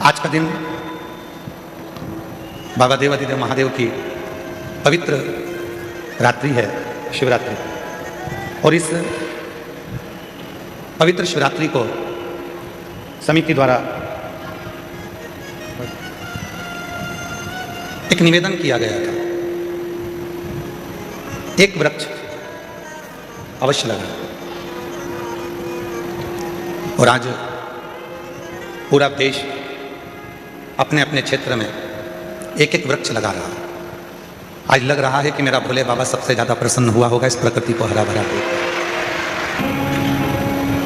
आज का दिन बाबा देवादिदेव महादेव की पवित्र रात्रि है, शिवरात्रि। और इस पवित्र शिवरात्रि को समिति द्वारा एक निवेदन किया गया था, एक वृक्ष अवश्य लगा। और आज पूरा देश अपने अपने क्षेत्र में एक एक वृक्ष लगा रहा है। आज लग रहा है कि मेरा भोले बाबा सबसे ज़्यादा प्रसन्न हुआ होगा इस प्रकृति को हरा भरा देख।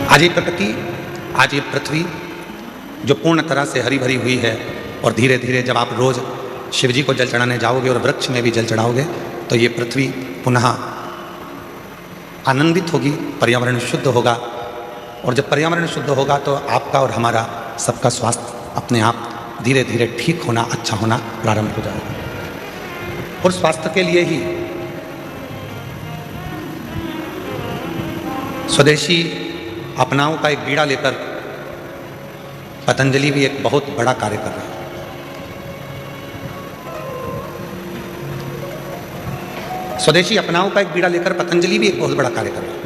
आज ये प्रकृति, आज ये पृथ्वी जो पूर्ण तरह से हरी भरी हुई है, और धीरे धीरे जब आप रोज़ शिव जी को जल चढ़ाने जाओगे और वृक्ष में भी जल चढ़ाओगे तो ये पृथ्वी पुनः आनंदित होगी, पर्यावरण शुद्ध होगा। और जब पर्यावरण शुद्ध होगा तो आपका और हमारा सबका स्वास्थ्य अपने आप धीरे धीरे ठीक होना, अच्छा होना प्रारंभ हो जाएगा। और स्वास्थ्य के लिए ही स्वदेशी अपनाओं का एक बीड़ा लेकर पतंजलि भी एक बहुत बड़ा कार्य कर रहा है। स्वदेशी अपनाओं का एक बीड़ा लेकर पतंजलि भी एक बहुत बड़ा कार्य कर रहा है।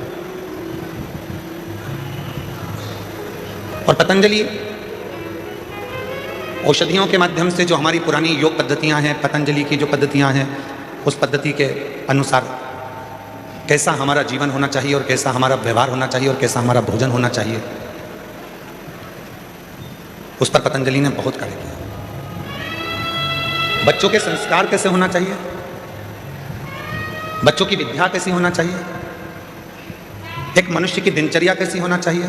और पतंजलि औषधियों के माध्यम से जो हमारी पुरानी योग पद्धतियां हैं, पतंजलि की जो पद्धतियां हैं, उस पद्धति के अनुसार कैसा हमारा जीवन होना चाहिए और कैसा हमारा व्यवहार होना चाहिए और कैसा हमारा भोजन होना चाहिए, उस पर पतंजलि ने बहुत कार्य किया। बच्चों के संस्कार कैसे होना चाहिए, बच्चों की विद्या कैसी होना चाहिए, एक मनुष्य की दिनचर्या कैसी होना चाहिए,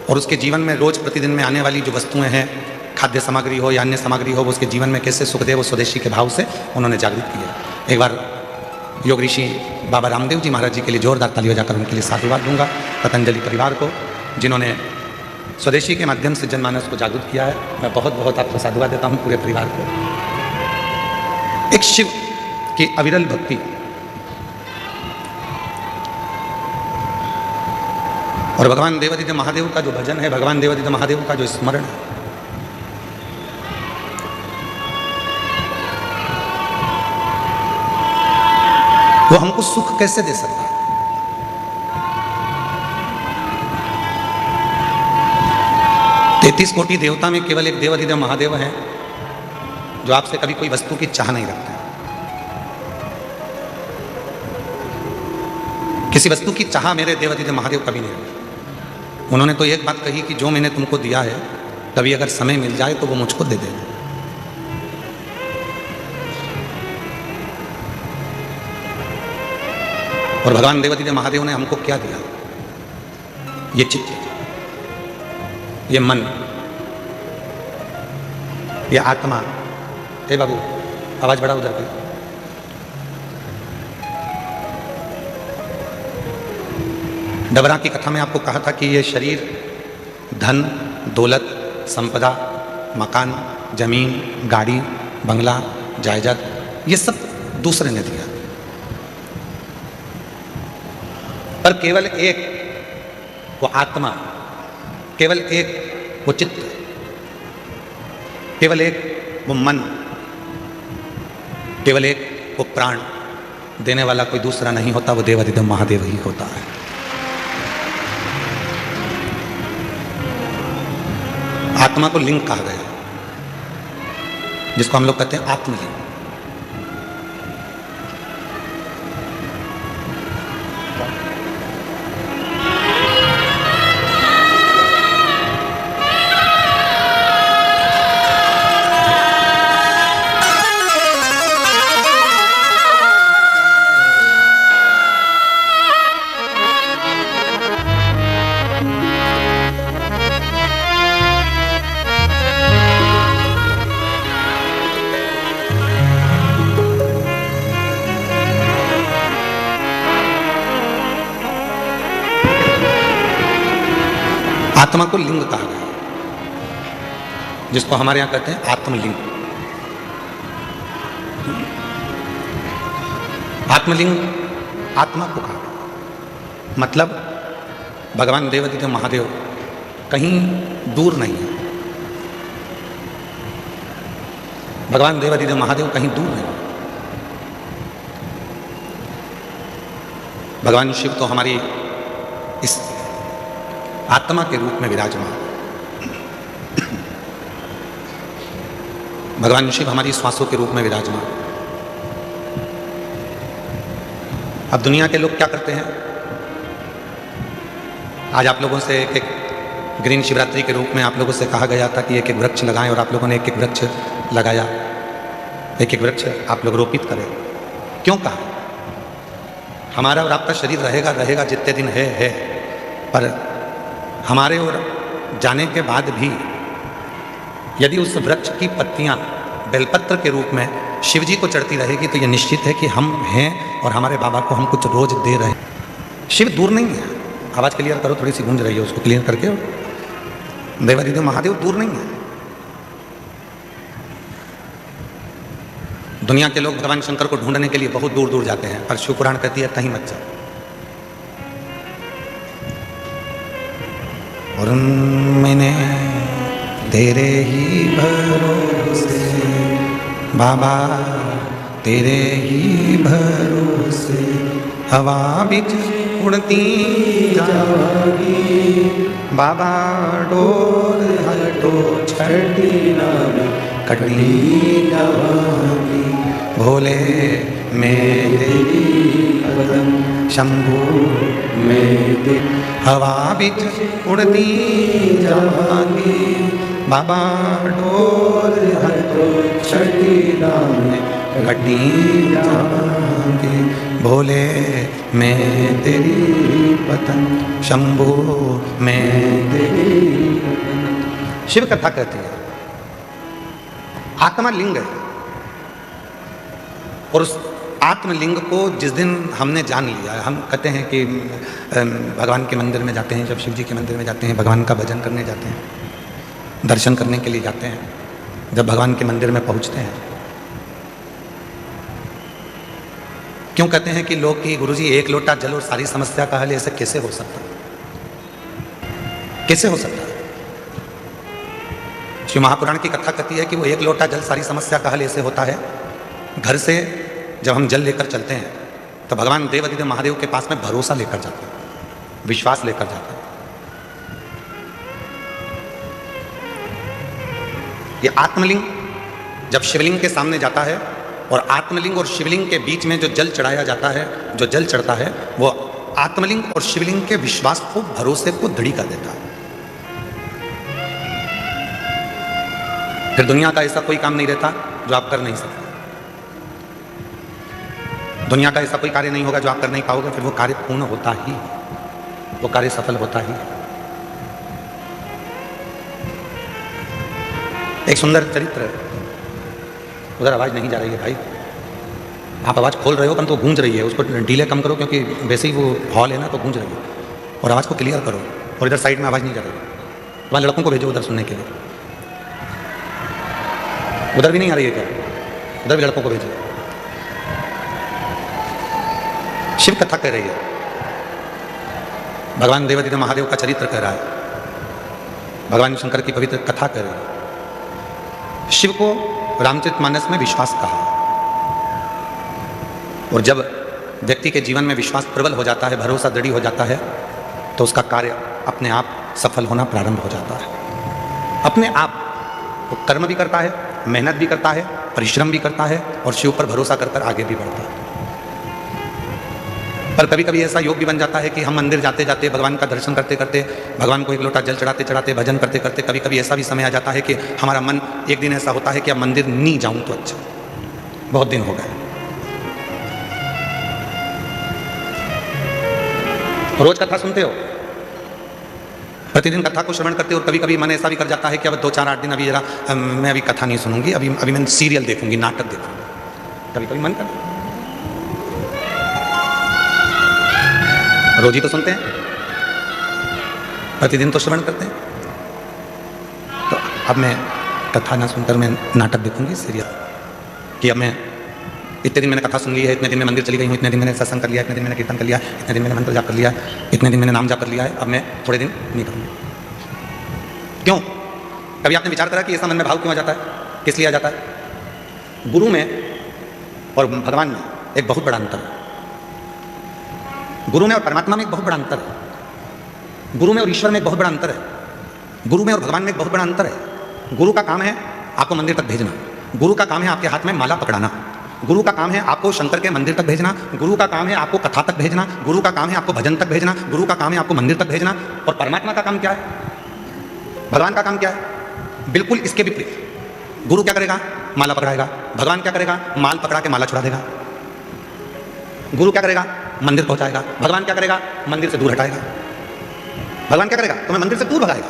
और उसके जीवन में रोज प्रतिदिन में आने वाली जो वस्तुएं हैं, खाद्य सामग्री हो या अन्य सामग्री हो, वो उसके जीवन में कैसे सुख दे, वो स्वदेशी के भाव से उन्होंने जागृत किया। एक बार योग ऋषि बाबा रामदेव जी महाराज जी के लिए जोरदार ताली बजाकर उनके लिए साधुवाद दूंगा, पतंजलि परिवार को जिन्होंने स्वदेशी के माध्यम से जनमानस को जागृत किया है। मैं बहुत बहुत आपको साधुवाद देता हूँ, पूरे परिवार को। एक शिव की अविरल भक्ति और भगवान देवादिदेव महादेव का जो भजन है, भगवान देवादिदेव महादेव का जो स्मरण है, वो हमको सुख कैसे दे सकता है। 33 कोटि देवता में केवल एक देवादिदेव महादेव हैं जो आपसे कभी कोई वस्तु की चाह नहीं रखते। किसी वस्तु की चाह मेरे देवादिदेव महादेव कभी नहीं रखी। उन्होंने तो एक बात कही कि जो मैंने तुमको दिया है, कभी अगर समय मिल जाए तो वो मुझको दे देना। और भगवान देवादिदेव महादेव ने हमको क्या दिया? ये चित्त, ये मन, ये आत्मा। हे बाबू, आवाज बढ़ा उधर की। डबरा की कथा में आपको कहा था कि ये शरीर, धन, दौलत, संपदा, मकान, जमीन, गाड़ी, बंगला, जायदाद, ये सब दूसरे ने दिया, पर केवल एक वो आत्मा, केवल एक वो चित्त, केवल एक वो मन, केवल एक वो प्राण देने वाला कोई दूसरा नहीं होता, वो देवादिदेव महादेव ही होता है। आत्मा को लिंग कहा गया, जिसको हम लोग कहते हैं आत्मलिंग। आत्मा को लिंग कहा गया, जिसको हमारे यहां कहते हैं आत्मलिंग। आत्मलिंग आत्मा को कहा गया, मतलब भगवान देवादिदेव महादेव कहीं दूर नहीं है, भगवान देवादिदेव महादेव कहीं दूर नहीं। भगवान शिव तो हमारी इस आत्मा के रूप में विराजमान। भगवान शिव हमारी श्वासों के रूप में विराजमान। अब दुनिया के लोग क्या करते हैं? आज आप लोगों से एक ग्रीन शिवरात्रि के रूप में आप लोगों से कहा गया था कि एक एक वृक्ष लगाएं, और आप लोगों ने एक एक वृक्ष लगाया। एक एक वृक्ष आप लोग रोपित करें। क्यों कहा? हमारा और आपका शरीर रहेगा रहेगा जितने दिन है, पर हमारे और जाने के बाद भी यदि उस वृक्ष की पत्तियां बेलपत्र के रूप में शिव जी को चढ़ती रहेगी तो यह निश्चित है कि हम हैं और हमारे बाबा को हम कुछ रोज दे रहे हैं। शिव दूर नहीं है। आवाज़ क्लियर करो, थोड़ी सी गूंज रही है, उसको क्लियर करके। देवादिदेव महादेव दूर नहीं है। दुनिया के लोग भगवान शंकर को ढूंढने के लिए बहुत दूर दूर जाते हैं, पर शिव पुराण कहती है कहीं मत जाओ। और मैंने तेरे ही भरोसे बाबा, तेरे ही भरोसे हवा बिच उड़ती जागी बाबा, डोर हटो छठी नाम कटली जागी। भोले मैं तेरी कदम शंभू मैं हवा बिच उड़ती जागी बाबा, डोर हटो छठी नाम कटली जागी। भोले मैं तेरी पतंग शंभू मैं तेरी। शिव कथा कहती है आत्मा लिंग है, और उस आत्मलिंग को जिस दिन हमने जान लिया है, हम कहते हैं कि भगवान के मंदिर में जाते हैं, जब शिव जी के मंदिर में जाते हैं, भगवान का भजन करने जाते हैं, दर्शन करने के लिए जाते हैं, जब भगवान के मंदिर में पहुंचते हैं, क्यों कहते हैं कि लोग कि गुरुजी एक लोटा जल और सारी समस्या का हल, ऐसे कैसे हो सकता? कैसे हो सकता है? शिव महापुराण की कथा कहती है कि वो एक लोटा जल सारी समस्या का हल ऐसे होता है, घर से जब हम जल लेकर चलते हैं तो भगवान देवादिदेव महादेव के पास में भरोसा लेकर जाते हैं, विश्वास लेकर जाते हैं। ये आत्मलिंग जब शिवलिंग के सामने जाता है, और आत्मलिंग और शिवलिंग के बीच में जो जल चढ़ाया जाता है, जो जल चढ़ता है, वो आत्मलिंग और शिवलिंग के विश्वास को, भरोसे को दृढ़ कर देता है। फिर दुनिया का ऐसा कोई काम नहीं रहता जो आप कर नहीं सकते। दुनिया का ऐसा कोई कार्य नहीं होगा जो आप कर नहीं पाओगे, फिर वो कार्य पूर्ण होता ही, वो कार्य सफल होता ही। एक सुंदर चरित्र है। उधर आवाज़ नहीं जा रही है भाई, आप आवाज़ खोल रहे हो परंतु तो गूंज रही है, उसको डिले कम करो क्योंकि वैसे ही वो हॉल है ना, तो गूंज रही है। और आवाज़ को क्लियर करो, और इधर साइड में आवाज़ नहीं जा रही। वहाँ लड़कों को भेजो उधर सुनने के लिए। उधर भी नहीं आ रही है क्या? उधर भी लड़कों को भेजो। शिव कथा कह रही है, भगवान देवादिदेव महादेव का चरित्र कह रहा है, भगवान शंकर की पवित्र कथा कह रही है। शिव को रामचरितमानस में विश्वास कहा, और जब व्यक्ति के जीवन में विश्वास प्रबल हो जाता है, भरोसा दृढ़ हो जाता है, तो उसका कार्य अपने आप सफल होना प्रारंभ हो जाता है। अपने आप वो कर्म भी करता है, मेहनत भी करता है, परिश्रम भी करता है, और शिव पर भरोसा कर आगे भी बढ़ता है। पर कभी कभी ऐसा योग भी बन जाता है कि हम मंदिर जाते जाते, भगवान का दर्शन करते करते, भगवान को एक लोटा जल चढ़ाते चढ़ाते, भजन करते करते, कभी कभी ऐसा भी समय आ जाता है कि हमारा मन, एक दिन ऐसा होता है कि अब मंदिर नहीं जाऊं तो अच्छा, बहुत दिन हो गए। रोज कथा सुनते हो, प्रतिदिन कथा को श्रवण करते हो, और कभी कभी मन ऐसा भी कर जाता है कि अब 2-4-8 दिन अभी जरा मैं अभी कथा नहीं सुनूंगी, अभी मैं सीरियल देखूंगी, नाटक देखूंगी। कभी कभी मन करता। रोज ही तो सुनते हैं, प्रतिदिन तो श्रवण करते हैं, तो अब मैं कथा ना सुनकर मैं नाटक देखूंगी, सीरियल, कि अब मैं इतने दिन मैंने कथा सुन ली है, इतने दिन में मंदिर चली गई हूँ, इतने दिन मैंने सत्संग कर लिया, इतने दिन मैंने कीर्तन कर लिया, इतने दिन मैंने मंत्र जाप कर लिया, इतने दिन मैंने नाम जाप कर लिया है, अब मैं थोड़े दिन नहीं करूँगी। क्यों? कभी आपने विचार करा कि ऐसा मन में भाव क्यों आ जाता है? किस लिए आ जाता है? गुरु में और भगवान में एक बहुत बड़ा अंतर है। गुरु में और परमात्मा में एक बहुत बड़ा अंतर है। गुरु में और ईश्वर में एक बहुत बड़ा अंतर है। गुरु में और भगवान में एक बहुत बड़ा अंतर है। गुरु का काम है आपको मंदिर तक भेजना। गुरु का काम है आपके हाथ में माला पकड़ाना। गुरु का काम है आपको शंकर के मंदिर तक भेजना। गुरु का काम है आपको कथा तक भेजना। गुरु का काम है आपको भजन तक भेजना। गुरु का काम है आपको मंदिर तक भेजना। और परमात्मा का काम क्या है? भगवान का काम क्या है? बिल्कुल इसके विपरीत। गुरु क्या करेगा? माला पकड़ाएगा। भगवान क्या करेगा? माल पकड़ा के माला छुड़ा देगा। गुरु क्या करेगा? मंदिर पहुंचाएगा। भगवान क्या करेगा? मंदिर से दूर हटाएगा। भगवान क्या करेगा? तुम्हें मंदिर से दूर भगाएगा।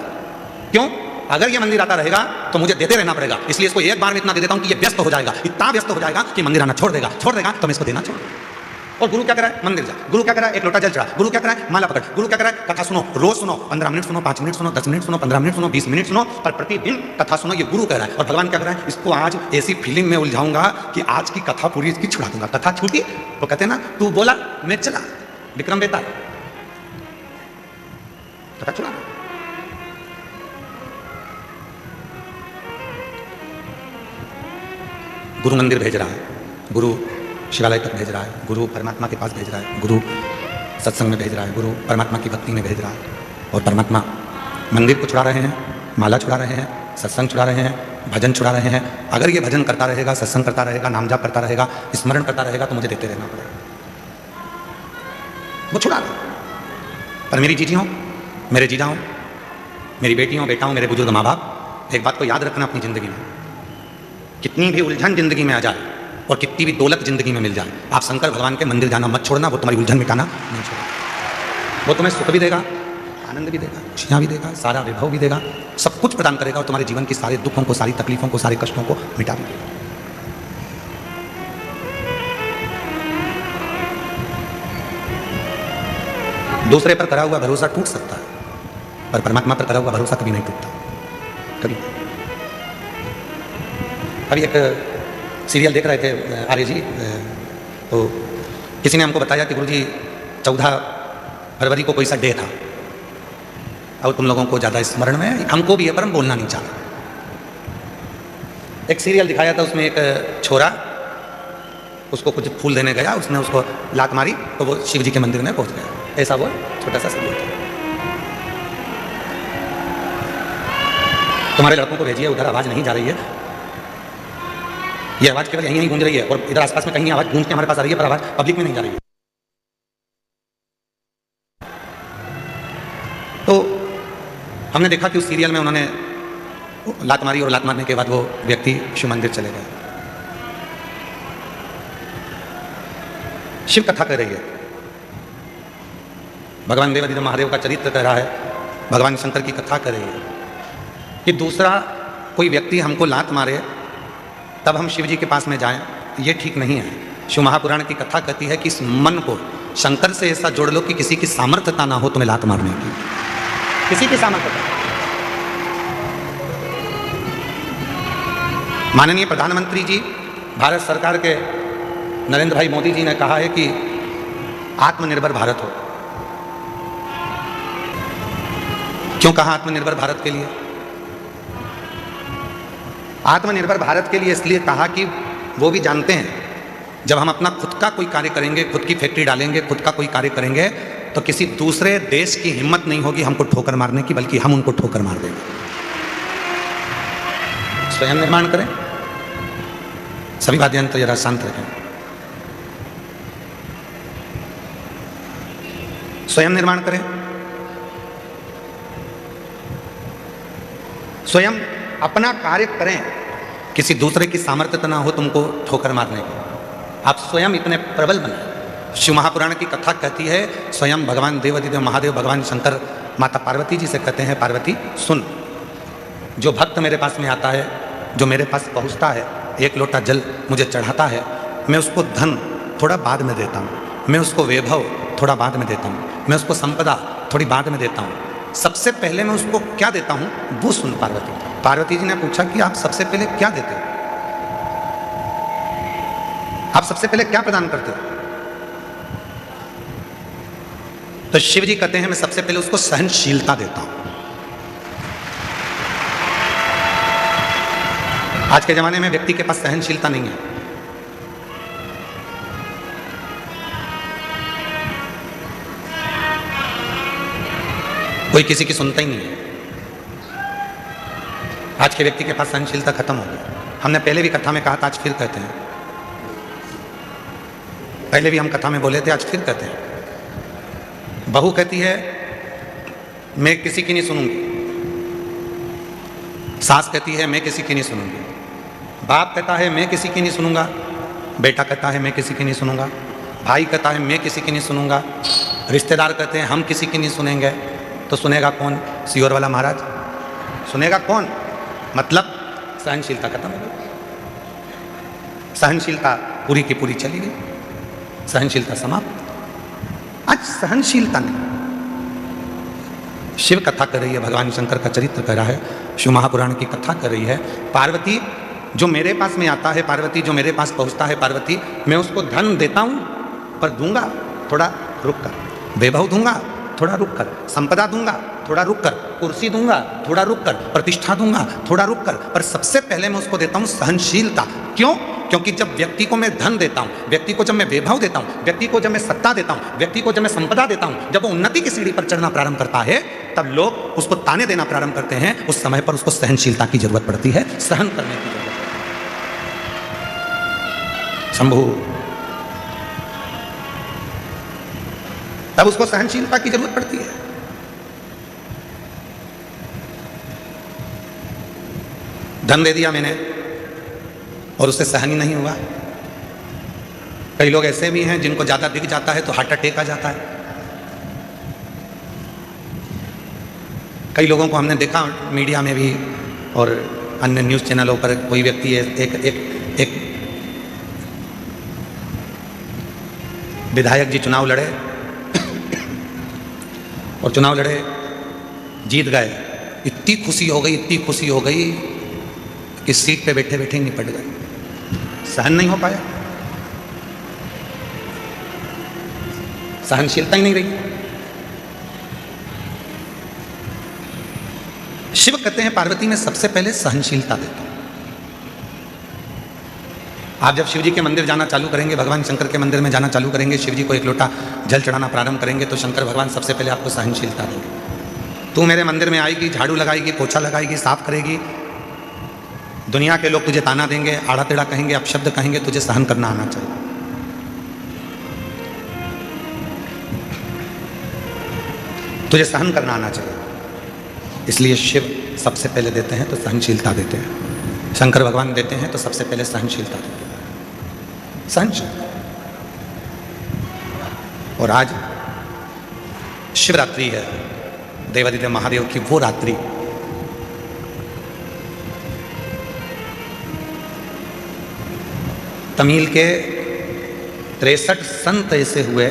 क्यों? अगर ये मंदिर आता रहेगा तो मुझे देते रहना पड़ेगा, इसलिए इसको एक बार में इतना दे देता हूं कि ये व्यस्त हो जाएगा, इतना व्यस्त हो जाएगा कि मंदिर आना छोड़ देगा तो मैं इसको देना छोड़। और गुरु क्या करा है? मंदिर जा। गुरु क्या करा है? एक लोटा जल चढ़ा। गुरु क्या करा है? माला पकड़। गुरु क्या करा है? कथा सुनो, रोज सुनो, 15 मिनट सुनो, 5 मिनट सुनो, 10 मिनट सुनो, 15 मिनट सुनो, 20 मिनट सुनो, पर प्रतिदिन कथा सुनो। ये गुरु कह रहा है। और भगवान क्या कर रहा है? इसको आज ऐसी फीलिंग में उलझाऊंगा कि आज की कथा पूरी इसकी छुड़ा दूंगा। कथा छूटी तो कहते हैं ना, तू बोला मैं चला, विक्रम बेताल, कथा छुड़ा। गुरु मंदिर भेज रहा है, गुरु शिवालय तक भेज रहा है, गुरु परमात्मा के पास भेज रहा है, गुरु सत्संग में भेज रहा है, गुरु परमात्मा की भक्ति में भेज रहा है। और परमात्मा मंदिर को छुड़ा रहे हैं, माला छुड़ा रहे हैं, सत्संग छुड़ा रहे हैं, भजन छुड़ा रहे हैं। अगर ये भजन करता रहेगा, सत्संग करता रहेगा, नाम जाप करता रहेगा, स्मरण करता रहेगा तो मुझे देते रहना पड़ेगा। वो छुड़ा रहे। पर मेरी जीजियों, मेरे जीजाओं, मेरी बेटियों, बेटाओं, मेरे बुजुर्ग माँ बाप, एक बात को याद रखना अपनी ज़िंदगी में, कितनी भी उलझन जिंदगी में आ जाए और कितनी भी दौलत जिंदगी में मिल जाए, आप शंकर भगवान के मंदिर जाना मत छोड़ना। वो तुम्हारी उलझन मिटाना नहीं छोड़ेगा। वो तुम्हें सुख भी देगा, आनंद भी देगा, खुशियाँ भी देगा, सारा वैभव भी देगा, सब कुछ प्रदान करेगा और तुम्हारे जीवन की सारे दुखों को, सारी तकलीफों को, सारे कष्टों को मिटा भी देगा। दूसरे पर करा हुआ भरोसा टूट सकता है, पर परमात्मा पर करा हुआ भरोसा कभी नहीं टूटता, कभी। अभी एक सीरियल देख रहे थे आर्य जी, तो किसी ने हमको बताया कि गुरुजी 14 फरवरी को कोई सा डे था, और तुम लोगों को ज़्यादा स्मरण में, हमको भी है पर हम बोलना नहीं चाहते। एक सीरियल दिखाया था, उसमें एक छोरा उसको कुछ फूल देने गया, उसने उसको लात मारी तो वो शिव जी के मंदिर में पहुंच गया। ऐसा वो छोटा सा सीरियल था। तुम्हारे लड़कों को भेजिए, उधर आवाज़ नहीं जा रही है, ये आवाज़ केवल यहीं गूंज रही है, और इधर आसपास में कहीं आवाज़ गूंज के हमारे पास आ रही है, पर आवाज़ पब्लिक में नहीं जा रही है। तो हमने देखा कि उस सीरियल में उन्होंने लात मारी, और लात मारने के बाद वो व्यक्ति शिव मंदिर चले गए। शिव कथा कर रही है, भगवान देवादिदेव महादेव का चरित्र कह रहा है, भगवान शंकर की कथा कर रही है कि दूसरा कोई व्यक्ति हमको लात मारे तब हम शिव जी के पास में जाएं, ये ठीक नहीं है। शिव महापुराण की कथा कहती है कि इस मन को शंकर से ऐसा जोड़ लो कि किसी की सामर्थ्यता ना हो तुम्हें लात मारने की, किसी की सामर्थ्यता। माननीय प्रधानमंत्री जी, भारत सरकार के नरेंद्र भाई मोदी जी ने कहा है कि आत्मनिर्भर भारत हो। क्यों कहा आत्मनिर्भर भारत के लिए? आत्मनिर्भर भारत के लिए इसलिए कहा कि वो भी जानते हैं जब हम अपना खुद का कोई कार्य करेंगे, खुद की फैक्ट्री डालेंगे, खुद का कोई कार्य करेंगे, तो किसी दूसरे देश की हिम्मत नहीं होगी हमको ठोकर मारने की, बल्कि हम उनको ठोकर मार देंगे। स्वयं निर्माण करें। सभी वाद्ययंत्र जरा शांत रखें। स्वयं निर्माण करें, स्वयं अपना कार्य करें, किसी दूसरे की सामर्थ्य ना हो तुमको ठोकर मारने की। आप स्वयं इतने प्रबल बने। शिव महापुराण की कथा कहती है, स्वयं भगवान देवादिदेव महादेव, भगवान शंकर माता पार्वती जी से कहते हैं, पार्वती सुन, जो भक्त मेरे पास में आता है, जो मेरे पास पहुंचता है, एक लोटा जल मुझे चढ़ाता है, मैं उसको धन थोड़ा बाद में देता हूँ, मैं उसको वैभव थोड़ा बाद में देता हूँ, मैं उसको संपदा थोड़ी बाद में देता हूँ, सबसे पहले मैं उसको क्या देता हूँ वो सुन। पार्वती पार्वती जी ने पूछा कि आप सबसे पहले क्या देते हो, आप सबसे पहले क्या प्रदान करते हो? तो शिव जी कहते हैं मैं सबसे पहले उसको सहनशीलता देता हूं। आज के जमाने में व्यक्ति के पास सहनशीलता नहीं है। कोई किसी की सुनता ही नहीं है। आज के व्यक्ति के पास सहनशीलता खत्म हो गई। हमने पहले भी कथा में कहा था, आज फिर कहते हैं। पहले भी हम कथा में बोले थे, आज फिर कहते हैं। बहू कहती है मैं किसी की नहीं सुनूंगी, सास कहती है मैं किसी की नहीं सुनूंगी, बाप कहता है मैं किसी की नहीं सुनूंगा, बेटा कहता है मैं किसी की नहीं सुनूंगा, भाई कहता है मैं किसी की नहीं सुनूंगा, रिश्तेदार कहते हैं हम किसी की नहीं सुनेंगे। तो सुनेगा कौन? सियोर वाला महाराज सुनेगा कौन? मतलब सहनशीलता खत्म हो गई। सहनशीलता पूरी की पूरी चली गई, सहनशीलता समाप्त। आज सहनशीलता नहीं। शिव कथा कर रही है, भगवान शंकर का चरित्र कर रहा है, शिव महापुराण की कथा कर रही है। पार्वती जो मेरे पास में आता है, पार्वती जो मेरे पास पहुंचता है, पार्वती मैं उसको धन देता हूं पर दूंगा थोड़ा रुक कर, वैभव दूंगा थोड़ा रुक कर, संपदा दूंगा थोड़ा रुक कर, कुर्सी दूंगा थोड़ा रुक कर, प्रतिष्ठा दूंगा थोड़ा रुक कर, पर सबसे पहले मैं उसको देता हूं सहनशीलता। क्यों? क्योंकि जब व्यक्ति को मैं धन देता हूं, व्यक्ति को जब मैं वैभव देता हूं, व्यक्ति को जब मैं सत्ता देता हूं, व्यक्ति को जब मैं संपदा देता हूं, जब वो उन्नति की सीढ़ी पर चढ़ना प्रारंभ करता है, तब लोग उसको ताने देना प्रारंभ करते हैं। उस समय पर उसको सहनशीलता की जरूरत पड़ती है, सहन करने की जरूरत है। शंभू, तब उसको सहनशीलता की जरूरत पड़ती है। धन दे दिया मैंने और उससे सहन ही नहीं हुआ। कई लोग ऐसे भी हैं जिनको ज्यादा दिख जाता है तो हार्ट अटैक आ जाता है। कई लोगों को हमने देखा मीडिया में भी और अन्य न्यूज़ चैनलों पर, कोई व्यक्ति एक विधायक जी चुनाव लड़े और चुनाव लड़े, जीत गए। इतनी खुशी हो गई, इतनी खुशी हो गई कि सीट पे बैठे बैठे निपट गए, सहन नहीं हो पाया, सहनशीलता ही नहीं रही। शिव कहते हैं पार्वती में सबसे पहले सहनशीलता देता हूं। आप जब शिव जी के मंदिर जाना चालू करेंगे, भगवान शंकर के मंदिर में जाना चालू करेंगे, शिव जी को एक लोटा जल चढ़ाना प्रारंभ करेंगे, तो शंकर भगवान सबसे पहले आपको सहनशीलता देंगे। तू मेरे मंदिर में आएगी, झाड़ू लगाएगी, पोछा लगाएगी, साफ करेगी, दुनिया के लोग तुझे ताना देंगे, आड़ा टेढ़ा कहेंगे, अपशब्द कहेंगे, तुझे सहन करना आना चाहिए। तुझे सहन करना आना चाहिए। इसलिए शिव सबसे पहले देते हैं तो सहनशीलता देते हैं, शंकर भगवान देते हैं तो सबसे पहले सहनशीलता देते हैं, सहनशीलता। और आज शिवरात्रि है, देवादिदेव महादेव की वो रात्रि। तमिल के 63 संत ऐसे हुए,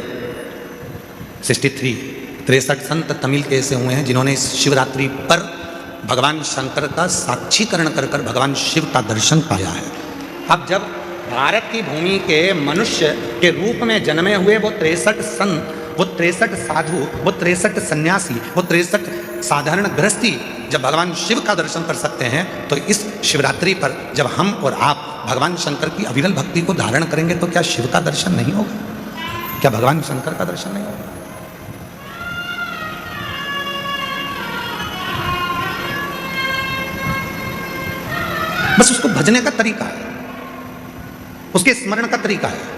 63 संत तमिल के ऐसे हुए हैं जिन्होंने इस शिवरात्रि पर भगवान शंकर का साक्षीकरण कर कर भगवान शिव का दर्शन पाया है। अब जब भारत की भूमि के मनुष्य के रूप में जन्मे हुए वो 63 संत, वो 63 साधु, वो 63 सन्यासी, वो 63 साधारण गृहस्थी जब भगवान शिव का दर्शन कर सकते हैं, तो इस शिवरात्रि पर जब हम और आप भगवान शंकर की अविरल भक्ति को धारण करेंगे तो क्या शिव का दर्शन नहीं होगा? क्या भगवान शंकर का दर्शन नहीं होगा? बस उसको भजने का तरीका है, उसके स्मरण का तरीका है।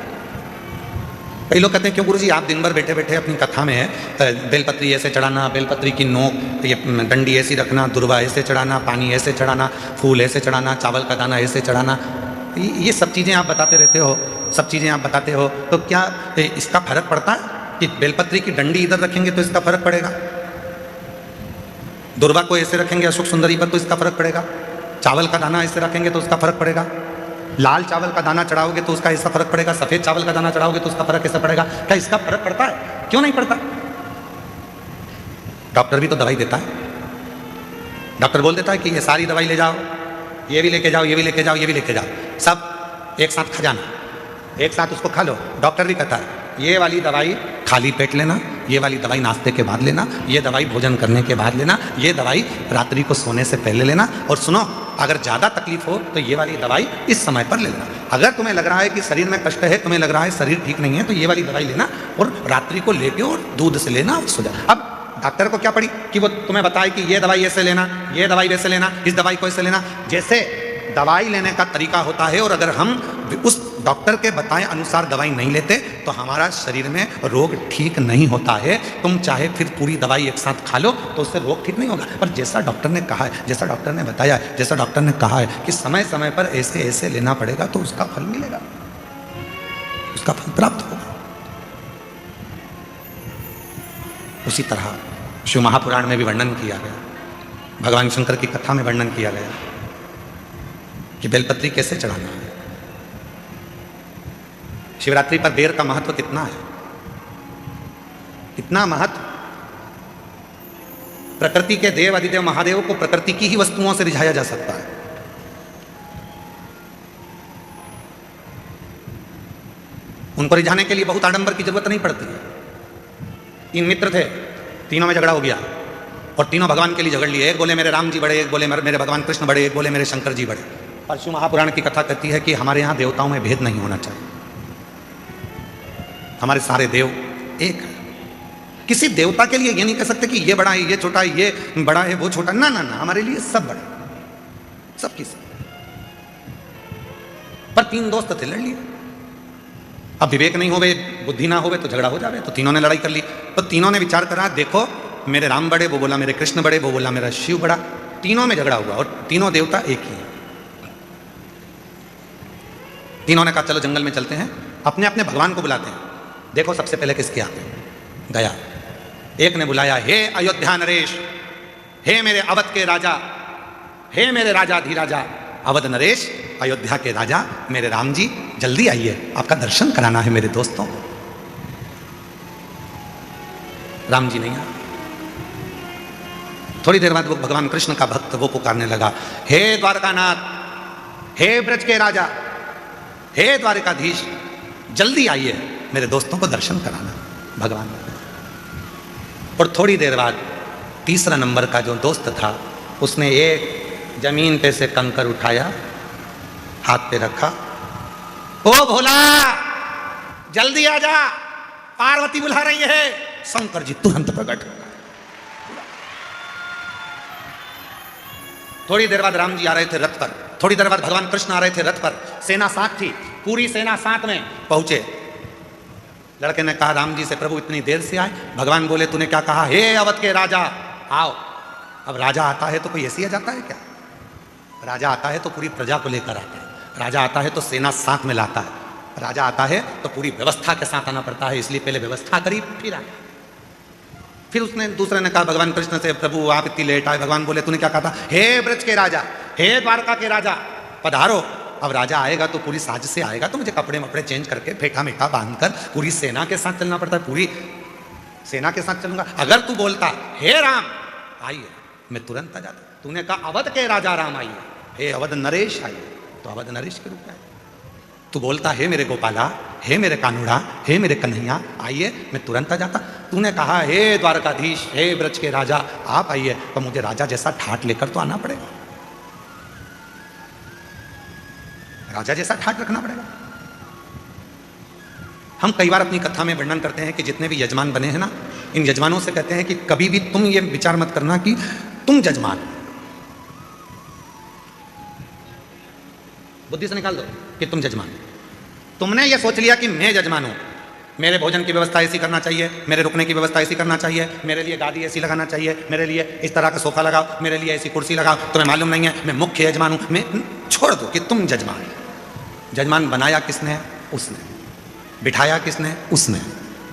कई लोग कहते हैं क्यों गुरुजी आप दिन भर बैठे बैठे अपनी कथा में बेलपत्री ऐसे चढ़ाना, बेलपत्री की नोक, ये डंडी ऐसी रखना, दुर्वा ऐसे चढ़ाना, पानी ऐसे चढ़ाना, फूल ऐसे चढ़ाना, चावल का दाना ऐसे चढ़ाना, ये सब चीज़ें आप बताते रहते हो, सब चीज़ें आप बताते हो, तो क्या इसका फर्क पड़ता है कि बेलपत्री की डंडी इधर रखेंगे तो इसका फर्क पड़ेगा, दुर्वा को ऐसे रखेंगे अशोक सुंदरी पर तो इसका फर्क पड़ेगा, चावल का दाना ऐसे रखेंगे तो उसका फर्क पड़ेगा, लाल चावल का दाना चढ़ाओगे तो उसका ऐसा फर्क पड़ेगा, सफेद चावल का दाना चढ़ाओगे तो उसका फर्क कैसा पड़ेगा? क्या इसका फर्क पड़ता है? क्यों नहीं पड़ता? डॉक्टर भी तो दवाई देता है, डॉक्टर बोल देता है कि ये सारी दवाई ले जाओ, ये भी लेके जाओ, ये भी लेके जाओ, ये भी लेके जाओ, सब एक साथ खा जाना, एक साथ उसको खा लो। डॉक्टर भी कहता है ये वाली दवाई खाली पेट लेना, ये वाली दवाई नाश्ते के बाद लेना, ये दवाई भोजन करने के बाद लेना, ये दवाई रात्रि को सोने से पहले लेना। और सुनो, अगर ज़्यादा तकलीफ हो तो ये वाली दवाई इस समय पर ले लेना। अगर तुम्हें लग रहा है कि शरीर में कष्ट है, तुम्हें लग रहा है शरीर ठीक नहीं है, तो ये वाली दवाई लेना और रात्रि को लेके और दूध से लेना और सो जा। अब डॉक्टर को क्या पड़ी कि वो तुम्हें बताए कि ये दवाई ऐसे लेना, ये दवाई वैसे लेना, इस दवाई को ऐसे लेना। जैसे दवाई लेने का तरीका होता है, और अगर हम उस डॉक्टर के बताए अनुसार दवाई नहीं लेते तो हमारा शरीर में रोग ठीक नहीं होता है। तुम चाहे फिर पूरी दवाई एक साथ खा लो तो उससे रोग ठीक नहीं होगा। पर जैसा डॉक्टर ने कहा है, जैसा डॉक्टर ने बताया है, जैसा डॉक्टर ने कहा है कि समय समय पर ऐसे ऐसे लेना पड़ेगा तो उसका फल मिलेगा, उसका फल प्राप्त होगा। उसी तरह शिव महापुराण में भी वर्णन किया गया, भगवान शंकर की कथा में वर्णन किया गया कि बेलपत्री कैसे चढ़ाना है। शिवरात्रि पर बेर का महत्व कितना है, कितना महत्व। प्रकृति के देव अधिदेव महादेव को प्रकृति की ही वस्तुओं से रिझाया जा सकता है। उनको रिझाने के लिए बहुत आडंबर की जरूरत नहीं पड़ती है। 3 मित्र थे, तीनों में झगड़ा हो गया और तीनों भगवान के लिए झगड़ लिए। एक बोले मेरे राम जी बड़े, एक बोले मेरे भगवान कृष्ण बड़े, एक बोले मेरे शंकर जी बड़े। और शिव महापुराण की कथा कहती है कि हमारे यहाँ देवताओं में भेद नहीं होना चाहिए, हमारे सारे देव एक है। किसी देवता के लिए ये नहीं कह सकते कि ये बड़ा है, ये छोटा है, ये बड़ा है, वो छोटा। ना ना ना, हमारे लिए सब बड़ा, सब की सब। पर 3 दोस्त थे, लड़ लिए। अब विवेक नहीं होवे, बुद्धि ना होवे तो झगड़ा हो जावे। तो तीनों ने लड़ाई कर ली। तो तीनों ने विचार करा, देखो मेरे राम बड़े, वो बोला मेरे कृष्ण बड़े, वो बोला मेरा शिव बड़ा। तीनों में झगड़ा हुआ और तीनों देवता एक ही है। तीनों ने कहा चलो जंगल में चलते हैं, अपने अपने भगवान को बुलाते हैं, देखो सबसे पहले किसके आते हैं। गया, एक ने बुलाया, हे अयोध्या नरेश, हे मेरे अवध के राजा, हे मेरे राजा धीराजा, अवध नरेश, अयोध्या के राजा मेरे राम जी, जल्दी आइए, आपका दर्शन कराना है मेरे दोस्तों को। राम जी नहीं आए। थोड़ी देर बाद वो भगवान कृष्ण का भक्त वो पुकारने लगा, हे द्वारकानाथ, हे ब्रज के राजा, हे द्वारिकाधीश, जल्दी आइए, मेरे दोस्तों को दर्शन कराना। भगवान। और थोड़ी देर बाद तीसरा नंबर का जो दोस्त था उसने एक जमीन पे से कंकर उठाया, हाथ पे रखा, ओ भोला जल्दी आ जा, पार्वती बुला रही है। शंकर जी तुरंत प्रकट हो गए। थोड़ी देर बाद राम जी आ रहे थे रथ पर, थोड़ी देर बाद भगवान कृष्ण आ रहे थे रथ पर, सेना साथ थी, पूरी सेना साथ में पहुंचे। लड़के ने कहा राम जी से, प्रभु इतनी देर से आए? भगवान बोले तूने क्या कहा? हे अवध के राजा आओ। अब राजा आता है तो कोई ऐसे ही आ जाता है क्या? राजा आता है तो पूरी प्रजा को लेकर आता है, राजा आता है तो सेना साथ में लाता है, राजा आता है तो पूरी व्यवस्था के साथ आना पड़ता है। इसलिए पहले व्यवस्था करी फिर आए। फिर उसने दूसरे ने कहा भगवान कृष्ण से, प्रभु आप इतनी लेट आए। भगवान बोले तूने क्या कहा था? हे ब्रज के राजा, हे द्वारका के राजा पधारो। अब राजा आएगा तो पूरी साज से आएगा, तो मुझे कपड़े वपड़े चेंज करके फेंटा मेटा बांधकर पूरी सेना के साथ चलना पड़ता है, पूरी सेना के साथ चलूंगा। अगर तू बोलता हे राम आइए, मैं तुरंत आ जाता। तूने कहा अवध के राजा राम आइए, हे अवध नरेश आइए, तो अवध नरेश के रूप में तू बोलता हे मेरे गोपाला, हे मेरे कानूड़ा, हे मेरे कन्हैया आइए, मैं तुरंत आ जाता। तूने कहा हे द्वारकाधीश, हे ब्रज के राजा आप आइए, तो मुझे राजा जैसा ठाट लेकर तो आना पड़ेगा, राजा जैसा ठाट रखना पड़ेगा। हम कई बार अपनी कथा में वर्णन करते हैं कि जितने भी यजमान बने हैं ना, इन यजमानों से कहते हैं कि कभी भी तुम ये विचार मत करना कि तुम जजमान, बुद्धि से निकाल दो कि तुम जजमान। तुमने ये सोच लिया कि मैं जजमान हूं, मेरे भोजन की व्यवस्था ऐसी करना चाहिए, मेरे रुकने की व्यवस्था ऐसी करना चाहिए, मेरे लिए गादी ऐसी लगाना चाहिए, मेरे लिए इस तरह का सोफा लगाओ, मेरे लिए ऐसी कुर्सी लगाओ। तुम्हें मालूम नहीं है मैं मुख्य यजमान हूं। मैं छोड़ दो कि तुम जजमान। जजमान बनाया किसने? उसने। बिठाया किसने? उसने।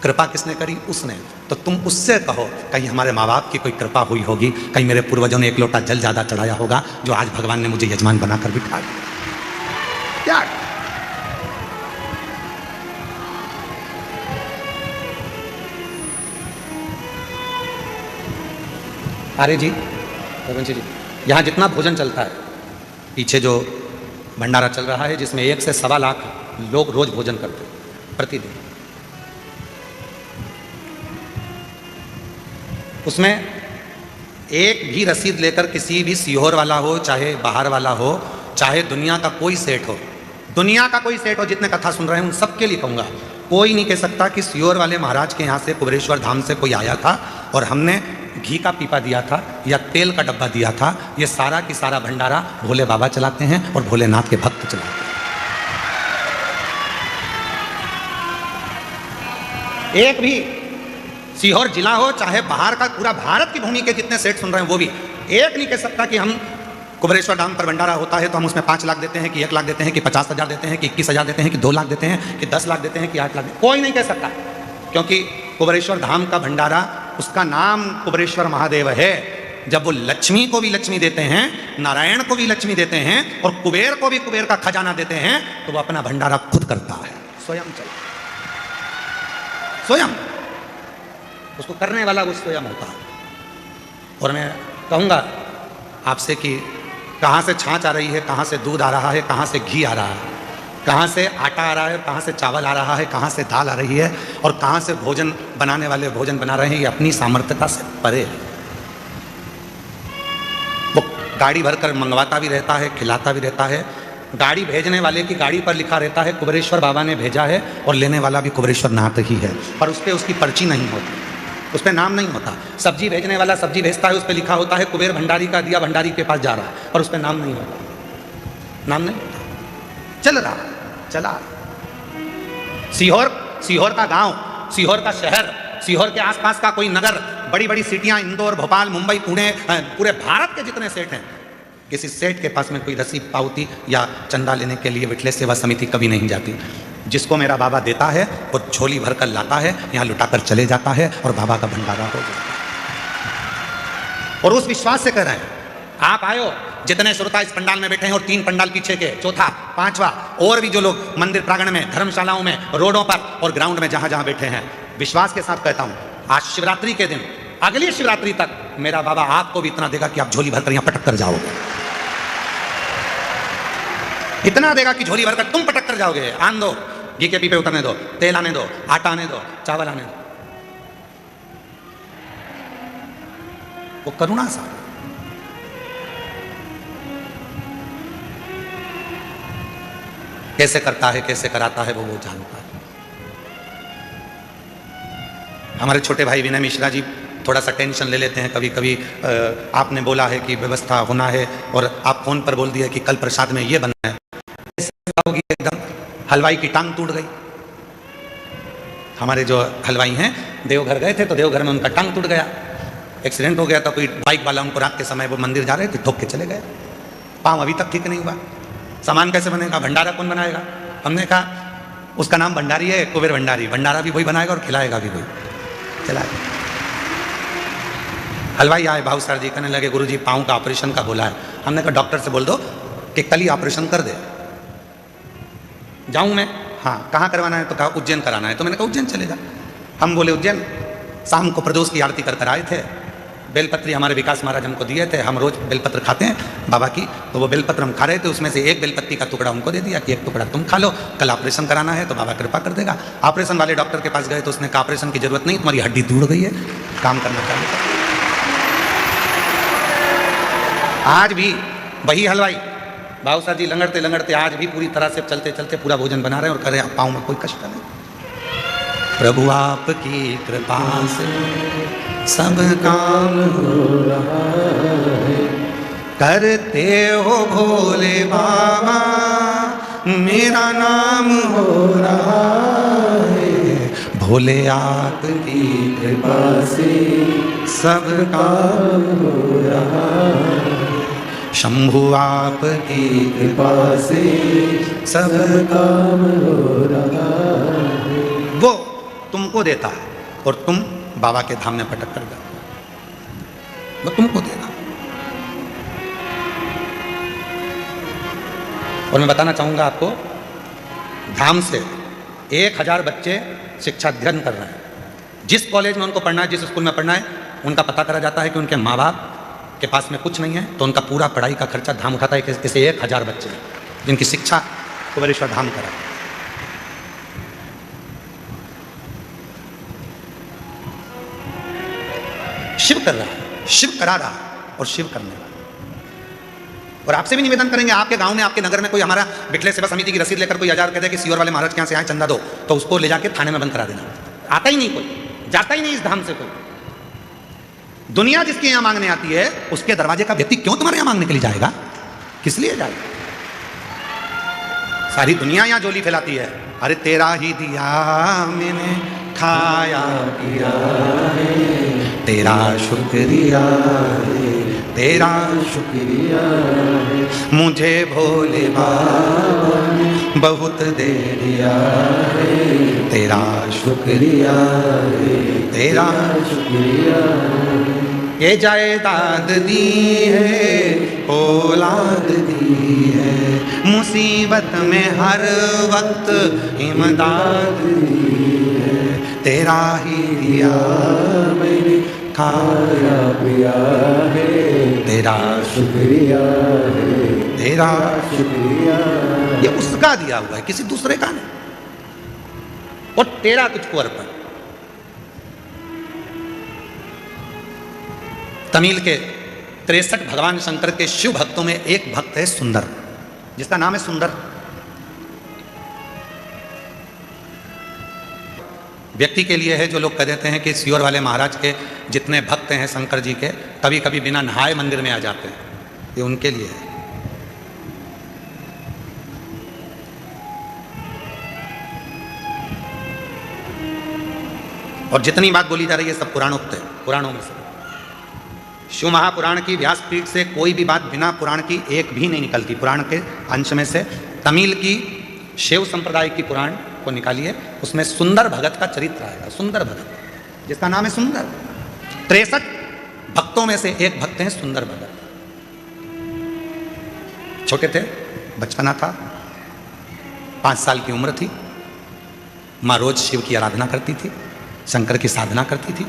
कृपा किसने करी? उसने। तो तुम उससे कहो कहीं हमारे माँ बाप की कोई कृपा हुई होगी, कहीं मेरे पूर्वजों ने एक लोटा जल ज्यादा चढ़ाया होगा, जो आज भगवान ने मुझे यजमान बनाकर बिठा दिया। क्या अरे जी रघुवंशी जी, यहाँ जितना भोजन चलता है, पीछे जो भंडारा चल रहा है जिसमें 1 से 1.25 लाख लोग रोज भोजन करते हैं प्रतिदिन, उसमें एक भी रसीद लेकर किसी भी सीहोर वाला हो, चाहे बाहर वाला हो, चाहे दुनिया का कोई सेठ हो, दुनिया का कोई सेठ हो, जितने कथा सुन रहे हैं उन सबके लिए कहूँगा, कोई नहीं कह सकता कि सीहोर वाले महाराज के यहाँ से कुबेरेश्वर धाम से कोई आया था और हमने घी का पीपा दिया था या तेल का डब्बा दिया था। ये सारा की सारा भंडारा भोले बाबा चलाते हैं और भोलेनाथ के भक्त चलाते हैं। एक भी सीहोर जिला हो, चाहे बाहर का, पूरा भारत की भूमि के जितने सेठ सुन रहे हैं वो भी एक नहीं कह सकता कि हम कुबेरेश्वर धाम पर भंडारा होता है तो हम उसमें 5 लाख देते हैं कि 1 लाख देते हैं कि 50,000 देते हैं कि 21,000 देते हैं कि 2 लाख देते हैं कि 10 लाख देते हैं कि 8 लाख देते हैं। कोई नहीं कह सकता, क्योंकि कुबेरेश्वर धाम का भंडारा, उसका नाम कुबेरेश्वर महादेव है। जब वो लक्ष्मी को भी लक्ष्मी देते हैं, नारायण को भी लक्ष्मी देते हैं और कुबेर को भी कुबेर का खजाना देते हैं, तो वो अपना भंडारा खुद करता है, स्वयं चला, स्वयं, उसको करने वाला वो स्वयं होता है। और मैं कहूँगा आपसे कि कहाँ से छाछ आ रही है, कहाँ से दूध आ रहा है, कहाँ से घी आ रहा है, कहाँ से आटा आ रहा है, कहाँ से चावल आ रहा है, कहाँ से दाल आ रही है और कहाँ से भोजन बनाने वाले भोजन बना रहे हैं, ये अपनी सामर्थ्यता से परे है। वो गाड़ी भरकर मंगवाता भी रहता है, खिलाता भी रहता है। गाड़ी भेजने वाले की गाड़ी पर लिखा रहता है कुबेरेश्वर बाबा ने भेजा है और लेने वाला भी कुबेरेश्वर नाथ ही है, पर उस पर उसकी पर्ची नहीं होती, उस पर नाम नहीं होता। सब्जी भेजने वाला सब्जी भेजता है, उस पर लिखा होता है कुबेर भंडारी का दिया भंडारी के पास जा रहा है, पर उस पर नाम नहीं होता, नाम नहीं होता। चल रहा, चला। सीहोर का गांव, सीहोर का शहर, सीहोर के आसपास का कोई नगर, बड़ी बड़ी सिटियां, इंदौर, भोपाल, मुंबई, पुणे, पूरे भारत के जितने सेठ हैं, किसी सेठ के पास में कोई रसीद, पावती या चंदा लेने के लिए विठलेश सेवा समिति कभी नहीं जाती। जिसको मेरा बाबा देता है वो झोली भर कर लाता है, यहाँ लुटाकर चले जाता है और बाबा का भंडारा हो जाता है। और उस विश्वास से कह रहे हैं, आप आयो, जितने श्रोता इस पंडाल में बैठे हैं और 3 पंडाल पीछे के, चौथा, 5वां, और भी जो लोग मंदिर प्रांगण में, धर्मशालाओं में, रोडों पर और ग्राउंड में जहां जहां बैठे हैं, विश्वास के साथ कहता हूं, आज शिवरात्रि के दिन, अगली शिवरात्रि तक मेरा बाबा आपको भी इतना देगा कि आप झोली भरकर यहां पटक कर जाओगे, इतना देगा कि झोली भरकर तुम पटक कर जाओगे। आन दो, घी के पीपे उतरने दो, तेल आने दो, आटा आने दो, चावल आने दो। वो करुणा सा कैसे करता है, कैसे कराता है, वो जानता है। हमारे छोटे भाई विनय मिश्रा जी थोड़ा सा टेंशन ले लेते हैं कभी कभी। आपने बोला है कि व्यवस्था होना है और आप फोन पर बोल दिया कि कल प्रसाद में ये बनना है, होगी एकदम, हलवाई की टांग टूट गई। हमारे जो हलवाई हैं देवघर गए थे तो देवघर में उनका टांग टूट गया, एक्सीडेंट हो गया था। कोई बाइक वाला उनको रात के समय, वो मंदिर जा रहे थे, ठोक के चले गए, पाँव अभी तक ठीक नहीं हुआ। सामान कैसे बनेगा, भंडारा कौन बनाएगा? हमने कहा उसका नाम भंडारी है, कुबेर भंडारी, भंडारा भी वही बनाएगा और खिलाएगा भी वही। चलाएगा। हलवाई आए, भाव सर जी कहने लगे गुरुजी पाँव का ऑपरेशन का बोला है। हमने कहा डॉक्टर से बोल दो कि कल ही ऑपरेशन कर दे। जाऊं मैं? हाँ। कहाँ करवाना है? तो कहा उज्जैन कराना है। तो मैंने कहा उज्जैन चले जा। हम बोले उज्जैन। शाम को प्रदोष की आरती कर आए थे। बेलपत्री हमारे विकास महाराज हमको दिए थे, हम रोज बेलपत्र खाते हैं बाबा की, तो वो बेलपत्र हम खा रहे थे, उसमें से एक बेलपत्ती का टुकड़ा उनको दे दिया कि एक टुकड़ा तुम खा लो, कल ऑपरेशन कराना है तो बाबा कृपा कर देगा। ऑपरेशन वाले डॉक्टर के पास गए तो उसने कहा ऑपरेशन की जरूरत नहीं, तुम्हारी हड्डी टूट गई है, काम करना चाहिए। आज भी वही हलवाई भाव साहब जी लंगड़ते लंगड़ते आज भी पूरी तरह से चलते चलते पूरा भोजन बना रहे हैं और कह रहे हैं पाँव में कोई कष्ट नहीं। प्रभु आपकी कृपा से सब काम हो रहा है, करते हो भोले बाबा मेरा नाम हो रहा है। भोले आपकी कृपा से सब काम हो रहा है, शंभु आपकी कृपा से सब काम हो रहा है। वो तुमको देता है और तुम बाबा के धाम में पटक कर जाओ, वो तुमको देगा। और मैं बताना चाहूंगा आपको, धाम से 1000 बच्चे शिक्षा अध्ययन कर रहे हैं। जिस कॉलेज में उनको पढ़ना है, जिस स्कूल में पढ़ना है, उनका पता करा जाता है कि उनके माँ बाप के पास में कुछ नहीं है, तो उनका पूरा पढ़ाई का खर्चा धाम उठाता है। ऐसे 1000 बच्चे जिनकी शिक्षा कुबेरेश्वर धाम करा। शिव कर रहा है, शिव करा रहा है और शिव करने वाला। और आपसे भी निवेदन करेंगे, आपके गांव में, आपके नगर में कोई हमारा बिटले सेवा समिति की रसीद लेकर कोई 1000 कहते हैं कि सीवर वाले महाराज के यहाँ से आए चंदा दो, तो उसको ले जाके थाने में बंद करा देना। आता ही नहीं कोई, जाता ही नहीं इस धाम से कोई। दुनिया जिसके यहाँ मांगने आती है, उसके दरवाजे का व्यक्ति क्यों तुम्हारे यहाँ मांगने के लिए जाएगा? किस लिए जाएगा? सारी दुनिया यहाँ झोली फैलाती है, अरे तेरा ही दिया मैंने खाया पिया, तेरा शुक्रिया, तेरा शुक्रिया, मुझे भोले बाबा ने बहुत दे दिया, तेरा शुक्रिया, तेरा शुक्रिया। ये जायदाद दी है, औलाद दी है, मुसीबत में हर वक्त इमदाद दी है, तेरा ही दिया मैंने खाया पिया है, तेरा शुक्रिया है, तेरा शुक्रिया। ये उसका दिया हुआ है, किसी दूसरे का नहीं। और तेरा तुझको अर्पण। तमिल के 63 भगवान शंकर के शिव भक्तों में एक भक्त है सुंदर, जिसका नाम है सुंदर। व्यक्ति के लिए है जो लोग कह देते हैं कि सीवर वाले महाराज के जितने भक्त हैं शंकर जी के, कभी कभी बिना नहाए मंदिर में आ जाते हैं, ये उनके लिए है। और जितनी बात बोली जा रही है सब पुराणोक्त है, पुराणों में से। शिव महापुराण की व्यासपीठ से कोई भी बात बिना पुराण की एक भी नहीं निकलती। पुराण के अंश में से तमिल की शिव संप्रदाय की पुराण को निकालिए, उसमें सुंदर भगत का चरित्र आएगा। सुंदर भगत, जिसका नाम है सुंदर। 63 भक्तों में से एक भक्त हैं सुंदर भगत। छोटे थे, बचपना था, 5 साल की उम्र थी। माँ रोज शिव की आराधना करती थी, शंकर की साधना करती थी,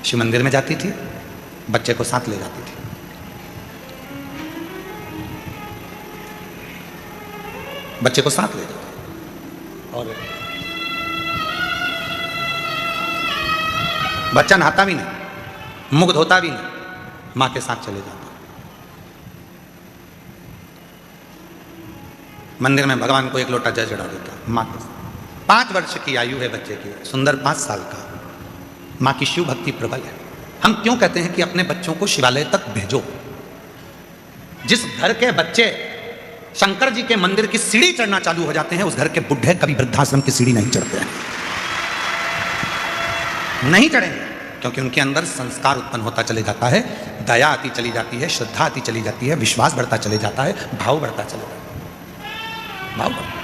शिव मंदिर में जाती थी, बच्चे को साथ ले जाती थी। बच्चे को साथ ले जाती और बच्चा नहाता भी नहीं, मुग्ध होता भी नहीं, मां के साथ चले जाता। मंदिर में भगवान को एक लोटा जल चढ़ा देता मां के साथ। 5 वर्ष की आयु है बच्चे की, सुंदर 5 साल का। मां की शिव भक्ति प्रबल है। हम क्यों कहते हैं कि अपने बच्चों को शिवालय तक भेजो? जिस घर के बच्चे शंकर जी के मंदिर की सीढ़ी चढ़ना चालू हो जाते हैं, उस घर के बुढ़े कभी वृद्धाश्रम की सीढ़ी नहीं चढ़ते हैं। नहीं चढ़ेंगे, क्योंकि उनके अंदर संस्कार उत्पन्न होता चले जाता है, दया आती चली जाती है, श्रद्धा आती चली जाती है, विश्वास बढ़ता चले जाता है, भाव बढ़ता चले जाता है। भाव बढ़ता।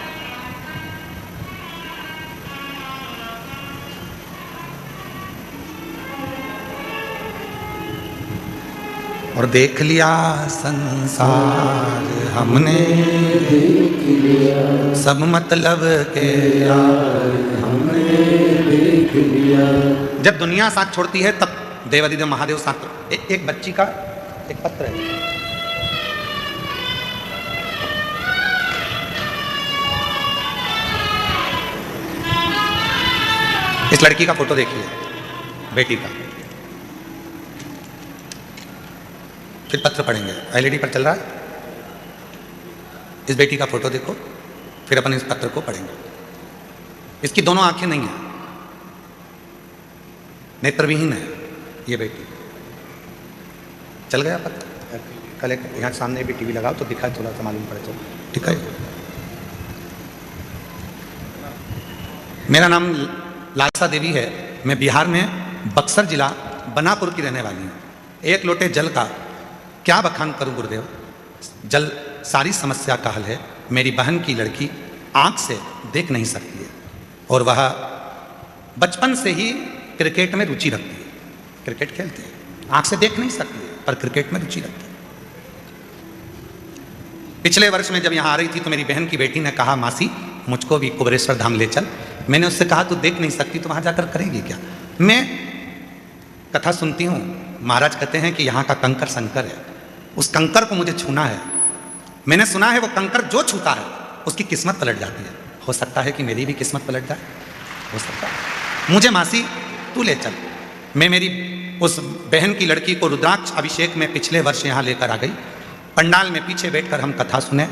और देख लिया संसार हमने, देख लिया सब मतलब के यार हमने, देख लिया। जब दुनिया साथ छोड़ती है तब देवादिदेव महादेव साथ। एक बच्ची का एक पत्र है, इस लड़की का फोटो देखिए, बेटी का। फिर पत्र पढ़ेंगे, एलईडी पर चल रहा है। इस बेटी का फोटो देखो, फिर अपन इस पत्र को पढ़ेंगे। इसकी दोनों आंखें नहीं है, नेत्रविहीन है ये बेटी। चल गया पत्र। कल एक यहाँ सामने भी टीवी लगाओ तो दिखाए, थोड़ा सा मालूम पड़े तो ठीक है। मेरा नाम लालसा देवी है। मैं बिहार में बक्सर जिला बनापुर की रहने वाली हूँ। एक लोटे जल का क्या बखान करूं गुरुदेव। जल सारी समस्या का हल है। मेरी बहन की लड़की आंख से देख नहीं सकती है और वह बचपन से ही क्रिकेट में रुचि रखती है। क्रिकेट खेलते हैं, आंख से देख नहीं सकती है पर क्रिकेट में रुचि रखती है। पिछले वर्ष में जब यहाँ आ रही थी तो मेरी बहन की बेटी ने कहा, मासी मुझको भी कुबेरेश्वर धाम ले चल। मैंने उससे कहा, तू देख नहीं सकती तो वहाँ जाकर करेगी क्या? मैं कथा सुनती हूँ, महाराज कहते हैं कि यहाँ का कंकर शंकर है, उस कंकर को मुझे छूना है। मैंने सुना है वो कंकर जो छूता है उसकी किस्मत पलट जाती है। हो सकता है कि मेरी भी किस्मत पलट जाए, हो सकता है। मुझे मासी तू ले चल। मैं मेरी उस बहन की लड़की को रुद्राक्ष अभिषेक में पिछले वर्ष यहाँ लेकर आ गई। पंडाल में पीछे बैठकर हम कथा सुने।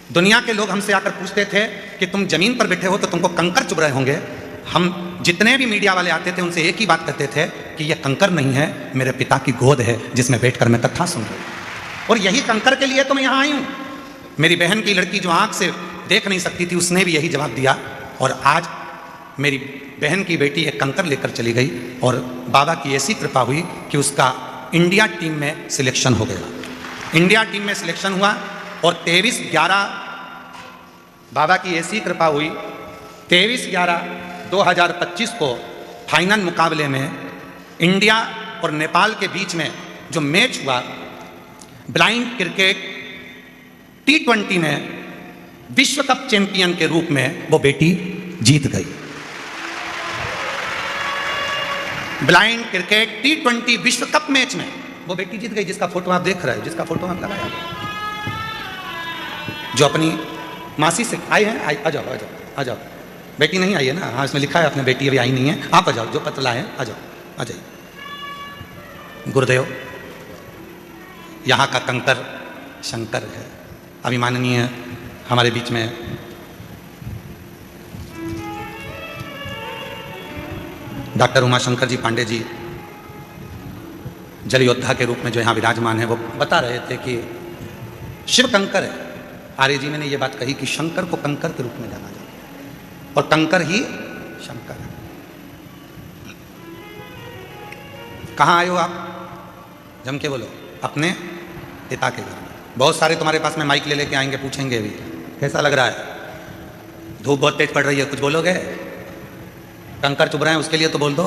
दुनिया के लोग हमसे आकर पूछते थे कि तुम जमीन पर बैठे हो तो तुमको कंकर चुभ रहे होंगे। हम जितने भी मीडिया वाले आते थे उनसे एक ही बात कहते थे कि यह कंकर नहीं है, मेरे पिता की गोद है जिसमें बैठकर मैं कथा सुन रही हूँ, और यही कंकर के लिए तो मैं यहाँ आई हूँ। मेरी बहन की लड़की जो आँख से देख नहीं सकती थी उसने भी यही जवाब दिया, और आज मेरी बहन की बेटी एक कंकर लेकर चली गई और बाबा की ऐसी कृपा हुई कि उसका इंडिया टीम में सिलेक्शन हो गया। इंडिया टीम में सिलेक्शन हुआ और 23/11 बाबा की ऐसी कृपा हुई, 23/11/2025 को फाइनल मुकाबले में इंडिया और नेपाल के बीच में जो मैच हुआ, ब्लाइंड क्रिकेट T20 में विश्व कप चैंपियन के रूप में वो बेटी जीत गई। ब्लाइंड क्रिकेट T20 विश्व कप मैच में वो बेटी जीत गई, जिसका फोटो आप देख रहे हो, जिसका फोटो आप लगाया, जो अपनी मासी से आए हैं। आ जाओ आ जाओ आ जाओ। बेटी नहीं आई है ना? हाँ, इसमें लिखा है अपने बेटी अभी आई नहीं है। आप आ जाओ, जो पत्र लाए हैं आ जाओ, आ जाइए। गुरुदेव, यहाँ का कंकर शंकर है। अभिमाननीय हमारे बीच में डॉक्टर उमाशंकर जी पांडे जी जल योद्धा के रूप में जो यहाँ विराजमान है, वो बता रहे थे कि शिव कंकर है। आर्य जी ने ये बात कही कि शंकर को कंकर के रूप में जाना जाता है और कंकर ही शंकर है। कहाँ आए हो आप? जम के बोलो। अपने पिता के घर में। बहुत सारे तुम्हारे पास में माइक ले लेके आएंगे, पूछेंगे भी कैसा लग रहा है, धूप बहुत तेज पड़ रही है, कुछ बोलोगे? कंकर चुभ रहे हैं उसके लिए तो बोल दो,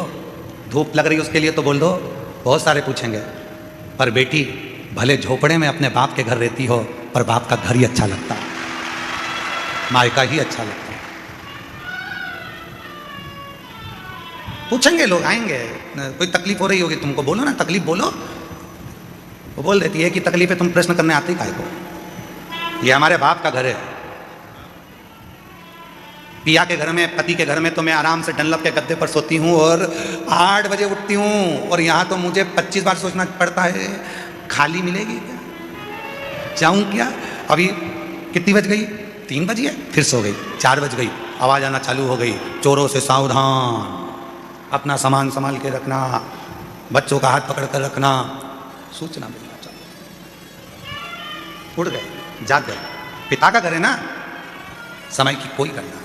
धूप लग रही है उसके लिए तो बोल दो। बहुत सारे पूछेंगे। पर बेटी, भले झोपड़े में अपने बाप के घर रहती हो, पर बाप का घर ही अच्छा लगता है, मायका ही अच्छा लगता है। पूछेंगे लोग, आएंगे। कोई तकलीफ हो रही होगी तुमको, बोलो ना, तकलीफ बोलो। वो बोल देती है कि तकलीफ है, तुम प्रश्न करने आते ही काहे को? ये हमारे बाप का घर है। पिया के घर में, पति के घर में तो मैं आराम से डनलप के गद्दे पर सोती हूँ और 8 बजे उठती हूँ, और यहाँ तो मुझे 25 बार सोचना पड़ता है, खाली मिलेगी क्या, जाऊँ क्या? अभी कितनी बज गई? 3 बजी है, फिर सो गई। 4 बज गई, आवाज़ आना चालू हो गई, चोरों से सावधान, अपना सामान संभाल के रखना, बच्चों का हाथ पकड़ कर रखना, सूचना मिलना चालू। उड़ गए, जाग गए। पिता का घर है ना, समय की कोई गणना नहीं।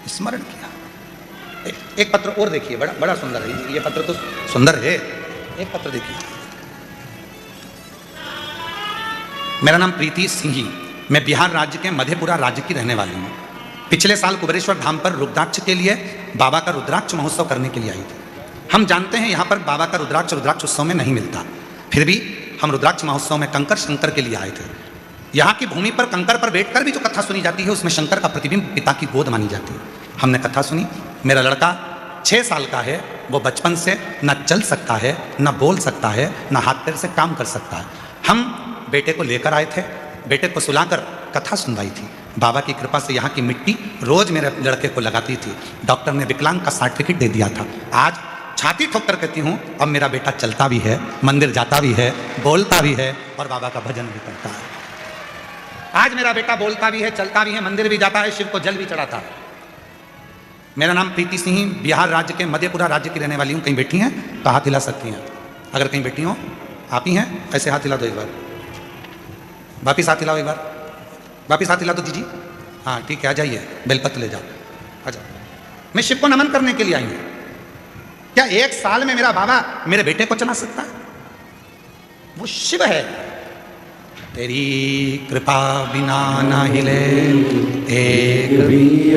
स्मरण किया। एक पत्र और देखिए, बड़ा बड़ा सुंदर है ये पत्र, तो सुंदर है। एक पत्र देखिए। मेरा नाम प्रीति सिंही, मैं बिहार राज्य के मधेपुरा राज्य की रहने वाली हूँ। पिछले साल कुबेरेश्वर धाम पर रुद्राक्ष के लिए बाबा का रुद्राक्ष महोत्सव करने के लिए आई थी। हम जानते हैं यहाँ पर बाबा का रुद्राक्ष उत्सव में नहीं मिलता, फिर भी हम रुद्राक्ष महोत्सव में कंकर शंकर के लिए आए थे। यहाँ की भूमि पर कंकर पर बैठकर भी जो कथा सुनी जाती है, उसमें शंकर का प्रतिबिंब पिता की गोद मानी जाती है। हमने कथा सुनी। मेरा लड़का 6 साल का है, वो बचपन से न चल सकता है, न बोल सकता है, न हाथ पैर से काम कर सकता है। हम बेटे को लेकर आए थे, बेटे को सुलाकर कथा सुनवाई थी। बाबा की कृपा से यहाँ की मिट्टी रोज मेरे लड़के को लगाती थी। डॉक्टर ने विकलांग का सर्टिफिकेट दे दिया था। आज छाती ठोक कर कहती हूँ, अब मेरा बेटा चलता भी है, मंदिर जाता भी है, बोलता भी है और बाबा का भजन भी करता है। आज मेरा बेटा बोलता भी है, चलता भी है, मंदिर भी जाता है, शिव को जल भी चढ़ाता है। मेरा नाम प्रीति सिंह, बिहार राज्य के मधेपुरा राज्य की रहने वाली हूँ। कहीं बैठी हैं तो हाथ हिला सकती हैं। अगर कहीं बैठी हो, आप ही हैं, ऐसे हाथ हिला दो एक बार, वापिस हाथ हिलाओ एक बार, वापिस हाथ हिला दो दीजिए। हाँ ठीक है, आ जाइए, बेलपत्र ले जाओ, आ जाओ। मैं शिव को नमन करने के लिए आई हूँ। क्या 1 साल में मेरा बाबा मेरे बेटे को चला सकता है? वो शिव है। तेरी कृपा बिना ना हिले एक भी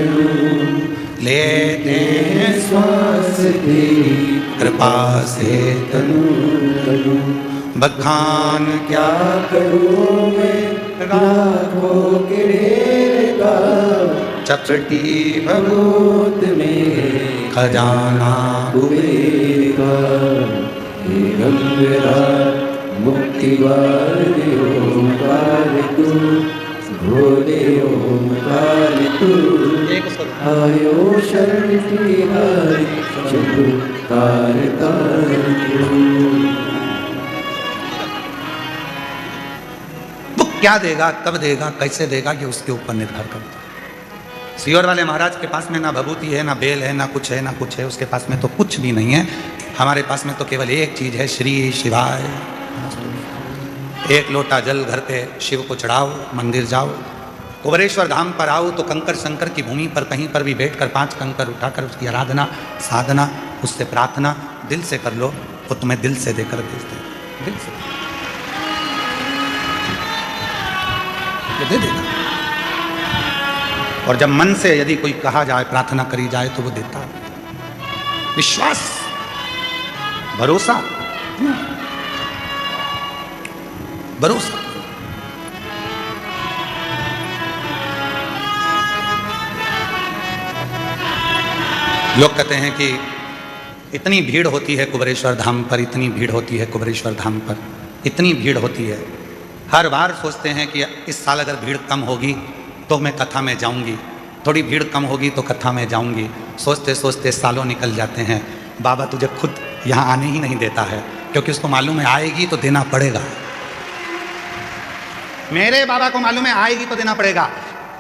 लेते हैं श्वास, तेरी कृपा से तनु बखान क्या करूं मैं, राखों के ढेर का चपटी भगोत में खजाना कुबेर का। मुक्ति वाले ओमकार तू, भोले ओमकार तू, आयो शरण तिहारी, वो क्या देगा, कब देगा, कैसे देगा, ये उसके ऊपर निर्भर करता है। सियोर वाले महाराज के पास में ना भभूति है, ना बेल है, ना कुछ है, ना कुछ है। उसके पास में तो कुछ भी नहीं है। हमारे पास में तो केवल एक चीज है, श्री शिवाय। एक लोटा जल घर पे शिव को चढ़ाओ, मंदिर जाओ, कुबेरेश्वर धाम पर आओ तो कंकर शंकर की भूमि पर कहीं पर भी बैठकर 5 कंकर उठाकर उसकी आराधना, साधना, उससे प्रार्थना दिल से कर लो, वो तुम्हें दिल से देकर भेजते, दिल से वो दे देगा। और जब मन से यदि कोई कहा जाए, प्रार्थना करी जाए तो वो देता है। विश्वास, भरोसा, भरोसा। लोग कहते हैं कि इतनी भीड़ होती है कुबेरेश्वर धाम पर, इतनी भीड़ होती है कुबेरेश्वर धाम पर, इतनी भीड़ होती है। हर बार सोचते हैं कि इस साल अगर भीड़ कम होगी तो मैं कथा में जाऊंगी, थोड़ी भीड़ कम होगी तो कथा में जाऊंगी। सोचते सोचते सालों निकल जाते हैं। बाबा तुझे खुद यहाँ आने ही नहीं देता है, क्योंकि उसको मालूम है आएगी तो देना पड़ेगा। मेरे बाबा को मालूम है आएगी तो देना पड़ेगा।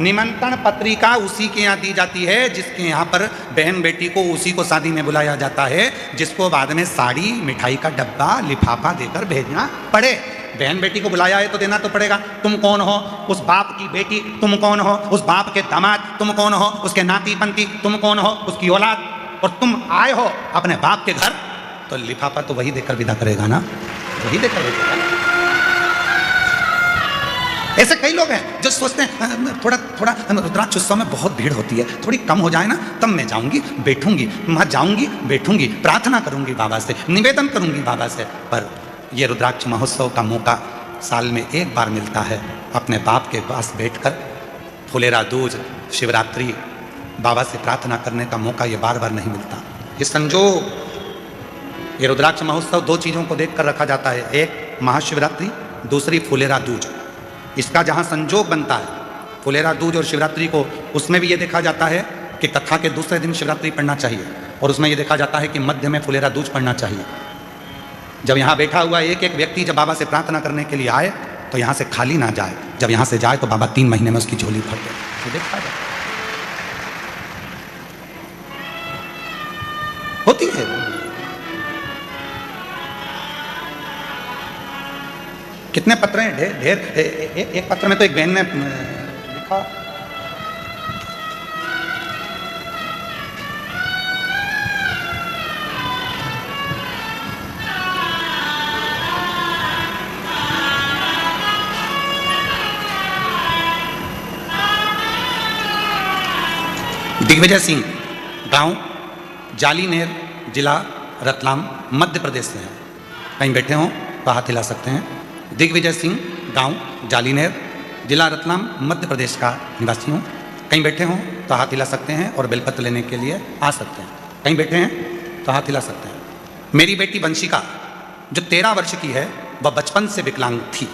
निमंत्रण पत्रिका उसी के यहाँ दी जाती है जिसके यहाँ पर बहन बेटी को उसी को शादी में बुलाया जाता है, जिसको बाद में साड़ी, मिठाई का डब्बा, लिफाफा देकर भेजना पड़े। बहन बेटी को बुलाया है तो देना तो पड़ेगा। तुम कौन हो? उस बाप की बेटी। तुम कौन हो? उस बाप के दामाद। तुम कौन हो? उसके नाती पंती। तुम कौन हो? उसकी औलाद। और तुम आए हो अपने बाप के घर, तो लिफाफा तो वही देकर विदा करेगा ना, वही देकर भेजेगा। ऐसे कई लोग हैं जो सोचते हैं थोड़ा थोड़ा रुद्राक्ष उत्सव में बहुत भीड़ होती है, थोड़ी कम हो जाए ना तब मैं जाऊंगी, बैठूंगी, वहां जाऊंगी, बैठूंगी, प्रार्थना करूंगी बाबा से, निवेदन करूंगी बाबा से। पर यह रुद्राक्ष महोत्सव का मौका साल में एक बार मिलता है, अपने बाप के पास बैठकर फुलेरा दूज, शिवरात्रि, बाबा से प्रार्थना करने का मौका ये बार बार नहीं मिलता। ये संजोग, ये रुद्राक्ष महोत्सव 2 चीज़ों को देखकर रखा जाता है, एक महाशिवरात्रि, दूसरी फुलेरा दूज। इसका जहाँ संजोग बनता है फुलेरा दूज और शिवरात्रि को, उसमें भी ये देखा जाता है कि कथा के दूसरे दिन शिवरात्रि पढ़ना चाहिए, और उसमें ये देखा जाता है कि मध्य में फुलेरा दूज पढ़ना चाहिए। जब यहाँ बैठा हुआ एक एक व्यक्ति जब बाबा से प्रार्थना करने के लिए आए तो यहाँ से खाली ना जाए। जब यहाँ से जाए तो बाबा 3 महीने में उसकी झोली भर दे। तो देखा जाए होती है। कितने पत्र हैं? ढेर ढेर। एक पत्र में तो एक बहन ने लिखा, दिग्विजय सिंह, गांव जालीनेर, जिला रतलाम, मध्य प्रदेश से हैं। कहीं बैठे हों तो हाथ हिला सकते हैं। दिग्विजय सिंह, गांव जालीनेर, जिला रतलाम, मध्य प्रदेश का निवासी हूँ। कहीं बैठे हों तो हाथ हिला सकते हैं और बेलपत्र लेने के लिए आ सकते हैं। कहीं बैठे हैं तो हाथ हिला सकते हैं। मेरी बेटी वंशिका जो 13 वर्ष की है, वह बचपन से विकलांग थी।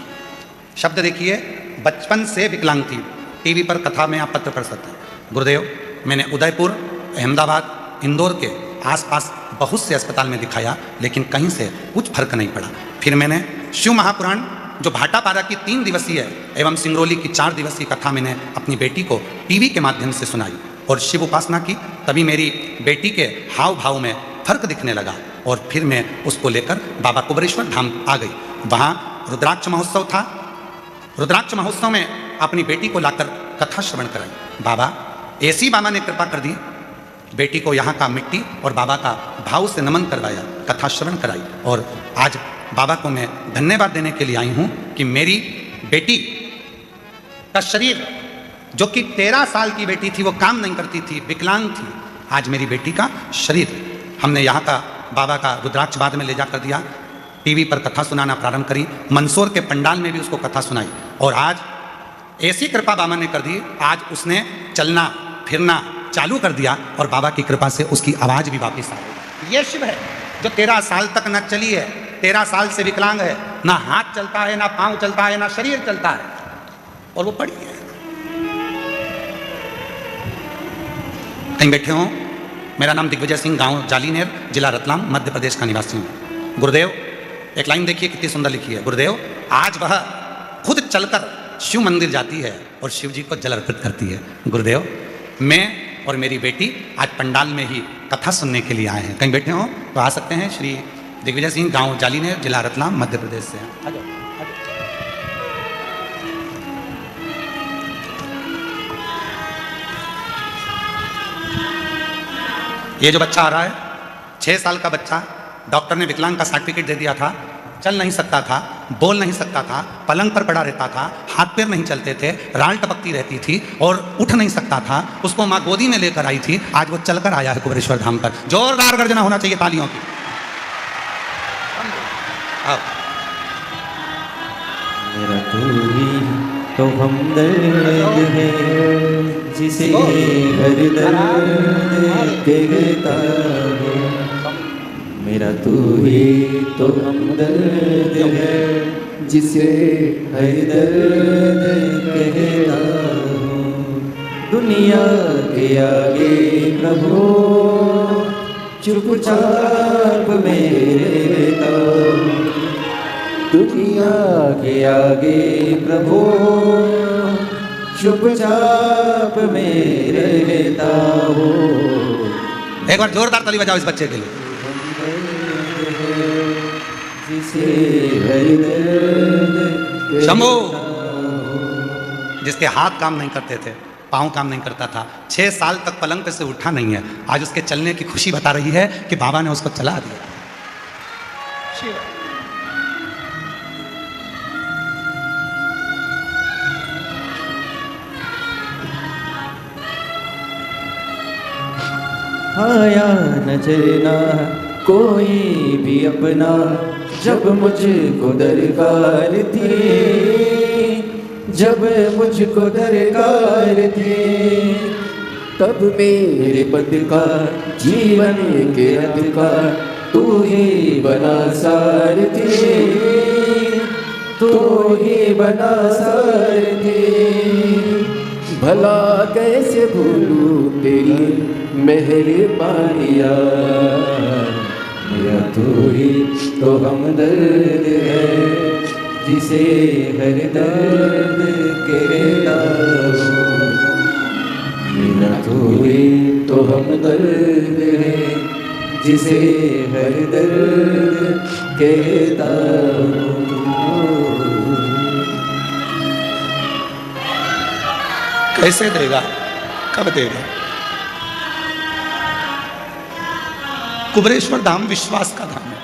शब्द देखिए, बचपन से विकलांग थी। टीवी पर कथा में आप पत्र पढ़ सकते हैं। गुरुदेव, मैंने उदयपुर, अहमदाबाद, इंदौर के आसपास बहुत से अस्पताल में दिखाया, लेकिन कहीं से कुछ फर्क नहीं पड़ा। फिर मैंने शिव महापुराण जो भाटापारा की 3 दिवसीय एवं सिंगरौली की 4 दिवसीय कथा मैंने अपनी बेटी को टीवी के माध्यम से सुनाई और शिव उपासना की। तभी मेरी बेटी के हाव भाव में फर्क दिखने लगा और फिर मैं उसको लेकर बाबा कुबेरेश्वर धाम आ गई। वहाँ रुद्राक्ष महोत्सव था। रुद्राक्ष महोत्सव में अपनी बेटी को लाकर कथा श्रवण कराई। बाबा ऐसी बाबा ने कृपा कर दी, बेटी को यहाँ का मिट्टी और बाबा का भाव से नमन करवाया, कथा श्रवण कराई। और आज बाबा को मैं धन्यवाद देने के लिए आई हूँ कि मेरी बेटी का शरीर, जो कि 13 साल की बेटी थी, वो काम नहीं करती थी, विकलांग थी, आज मेरी बेटी का शरीर, हमने यहाँ का बाबा का रुद्राक्ष बाद में ले जाकर दिया, टीवी पर कथा सुनाना प्रारंभ करी, मंदसौर के पंडाल में भी उसको कथा सुनाई। और आज ऐसी कृपा बाबा ने कर दी, आज उसने चलना फिरना चालू कर दिया और बाबा की कृपा से उसकी आवाज़ भी वापस आ गई। ये शिव है जो 13 साल तक न चली है, 13 साल से विकलांग है, ना हाथ चलता है, ना पांव चलता है, ना शरीर चलता है, और वो पड़ी है। कहीं बैठे हों, मेरा नाम दिग्विजय सिंह, गांव जालीनेर, जिला रतलाम, मध्य प्रदेश का निवासी हूँ। गुरुदेव, एक लाइन देखिए कितनी सुंदर लिखी है। गुरुदेव, आज वह खुद चलकर शिव मंदिर जाती है और शिव जी को जल अर्पित करती है। गुरुदेव, मैं और मेरी बेटी आज पंडाल में ही कथा सुनने के लिए आए हैं। कहीं बैठे हो तो आ सकते हैं। श्री दिग्विजय सिंह, गांव जालीनेर, जिला रतलाम, मध्य प्रदेश से हैं। आ जाओ। ये जो बच्चा आ रहा है, 6 साल का बच्चा, डॉक्टर ने विकलांग का सर्टिफिकेट दे दिया था। चल नहीं सकता था, बोल नहीं सकता था, पलंग पर पड़ा रहता था, हाथ पैर नहीं चलते थे, राल टपकती रहती थी और उठ नहीं सकता था। उसको माँ गोदी में लेकर आई थी, आज वो चलकर आया है कुबेरेश्वर धाम पर। जोरदार गर्जना होना चाहिए तालियों की। मेरा तू ही तो हमदर्द है, जिसे हर दर्द कहता है। मेरा तू ही तो हमदर्द है, जिसे हर दर्द कहता हूँ। दुनिया के आगे प्रभु चुपचाप मेरे रहता हूँ। दुनिया के आगे प्रभु चुपचाप में रहता हूँ। एक बार जोरदार ताली बजाओ इस बच्चे के लिए। शंभू, जिसके हाथ काम नहीं करते थे, पाँव काम नहीं करता था, 6 साल तक पलंग पे से उठा नहीं है, आज उसके चलने की खुशी बता रही है कि बाबा ने उसको चला दिया। आया नजर ना कोई भी अपना, जब मुझको दरकार थी, जब मुझको दरकार थी, तब मेरे पद का जीवन के रथ का तू ही बना सारथी, तू ही बना सारथी। भला कैसे भूलूं तेरी मेहरबानियाँ। मेरा तू ही तो हमदर्द है, जिसे हर दर्द कहता हूँ। मेरा तू ही तो हमदर्द है, जिसे हर दर्द कहता हूँ। कैसे देगा, कब देगा? कुबेरेश्वर धाम विश्वास का धाम है।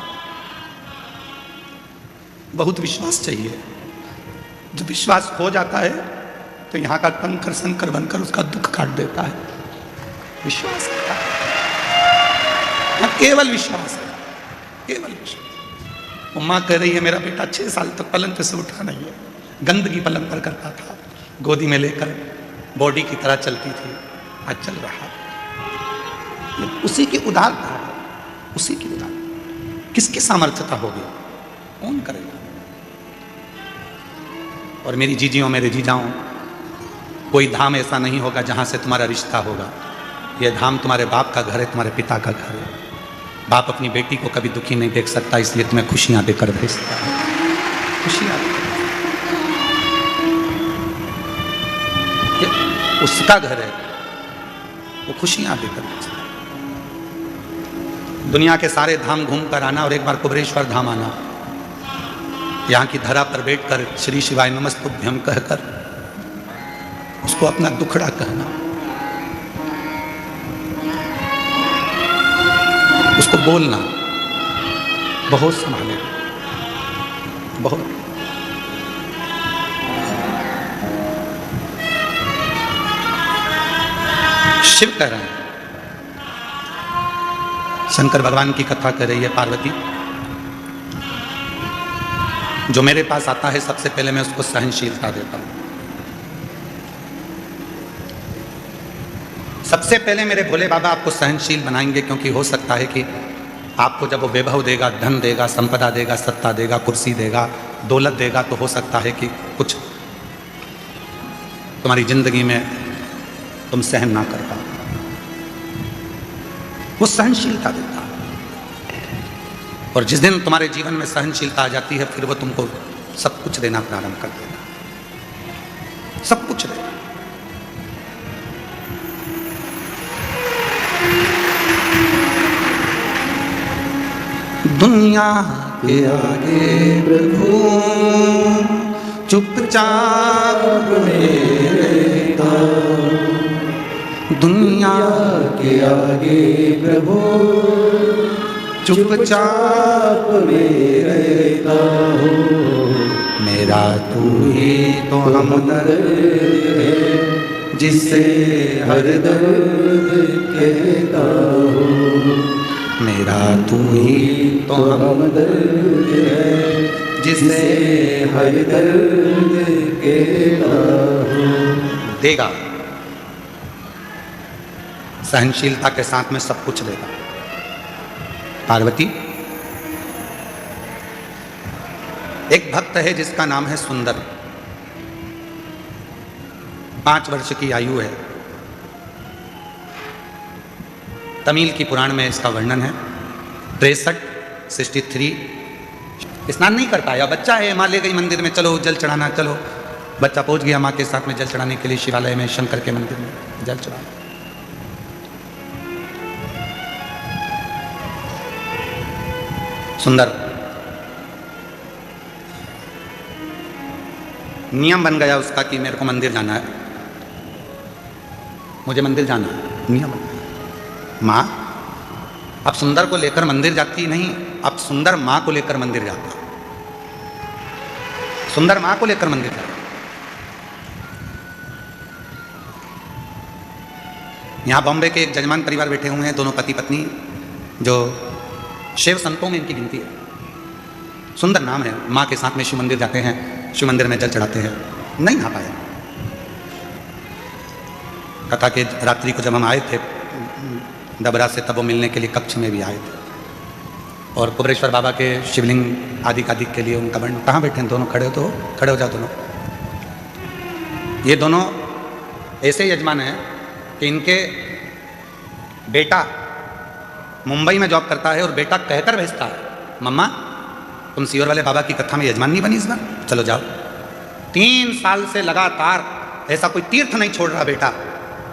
बहुत विश्वास चाहिए। जब विश्वास खो जाता है तो यहाँ का कंकर संकर बनकर उसका दुख काट देता है। विश्वास है, केवल विश्वास है, केवल विश्वास। वो माँ कह रही है मेरा बेटा 6 साल तक पलंग पे से उठा नहीं है, गंदगी पलंग पर करता था, गोदी में लेकर बॉडी की तरह चलती थी, आज चल रहा। उसी की उदारता, उसी की उदार। किसकी सामर्थ्यता होगी? कौन करेगा? और मेरी जीजियों, मेरे जीजाओं, कोई धाम ऐसा नहीं होगा जहां से तुम्हारा रिश्ता होगा। यह धाम तुम्हारे बाप का घर है, तुम्हारे पिता का घर है। बाप अपनी बेटी को कभी दुखी नहीं देख सकता, इसलिए तुम्हें खुशियां देकर भेजता है। खुशियां उसका घर है, वो खुशियां देकर भेजता है। दुनिया के सारे धाम घूम कर आना और एक बार कुबेरेश्वर धाम आना, यहाँ की धरा पर बैठकर श्री शिवाय नमस्तुभ्यम कहकर उसको अपना दुखड़ा कहना, उसको बोलना, बहुत संभालेगा, बहुत। शिव कह रहे हैं, शंकर भगवान की कथा कर रही है पार्वती। जो मेरे पास आता है सबसे पहले मैं उसको सहनशीलता देता हूं। सबसे पहले मेरे भोले बाबा आपको सहनशील बनाएंगे, क्योंकि हो सकता है कि आपको जब वो वैभव देगा, धन देगा, संपदा देगा, सत्ता देगा, कुर्सी देगा, दौलत देगा, तो हो सकता है कि कुछ तुम्हारी जिंदगी में तुम सहन ना कर पाओ। वो सहनशीलता देता है। और जिस दिन तुम्हारे जीवन में सहनशीलता आ जाती है, फिर वो तुमको सब कुछ देना प्रारंभ कर देगा, सब कुछ देगा। दुनिया के आगे प्रभु चुपचाप रहता, दुनिया के आगे प्रभु चुपचाप में रहता हूँ। मेरा तू ही तो हमदर्द है, जिससे हर दर्द कहता हूँ। मेरा तू ही तो हमदर्द है, जिससे हर दर्द कहता हूँ। देगा, सहनशीलता के साथ में सब कुछ देगा। पार्वती, एक भक्त है जिसका नाम है सुंदर, 5 वर्ष की आयु है। तमिल की पुराण में इसका वर्णन है। 63 स्नान नहीं कर पाया, बच्चा है, माँ ले गई मंदिर में, चलो जल चढ़ाना, चलो। बच्चा पहुंच गया माँ के साथ में जल चढ़ाने के लिए शिवालय में, शंकर के मंदिर में जल चढ़ा। सुंदर, नियम बन गया उसका कि मेरे को मंदिर जाना है, मुझे मंदिर जाना है, नियम बन गया। माँ अब सुंदर को लेकर मंदिर जाती नहीं, अब सुंदर माँ को लेकर मंदिर जाता, सुंदर माँ को लेकर मंदिर जाता। यहाँ बॉम्बे के एक जजमान परिवार बैठे हुए हैं, दोनों पति पत्नी, जो शिव संतों में इनकी गिनती है। सुंदर नाम है, माँ के साथ में शिव मंदिर जाते हैं, शिव मंदिर में जल चढ़ाते हैं। नहीं नहा पाए। कथा के रात्रि को जब हम आए थे डबरा से, तब वो मिलने के लिए कक्ष में भी आए थे, और कुबरेश्वर बाबा के शिवलिंग आदि कादिक के लिए उनका वर्णन। कहाँ बैठे हैं दोनों? खड़े हो तो खड़े हो जाओ दोनों। ये दोनों ऐसे यजमान हैं कि इनके बेटा मुंबई में जॉब करता है और बेटा कहकर भेजता है, मम्मा तुम सीवर वाले बाबा की कथा में यजमान नहीं बनी इस बार, चलो जाओ। 3 साल से लगातार ऐसा कोई तीर्थ नहीं छोड़ रहा बेटा,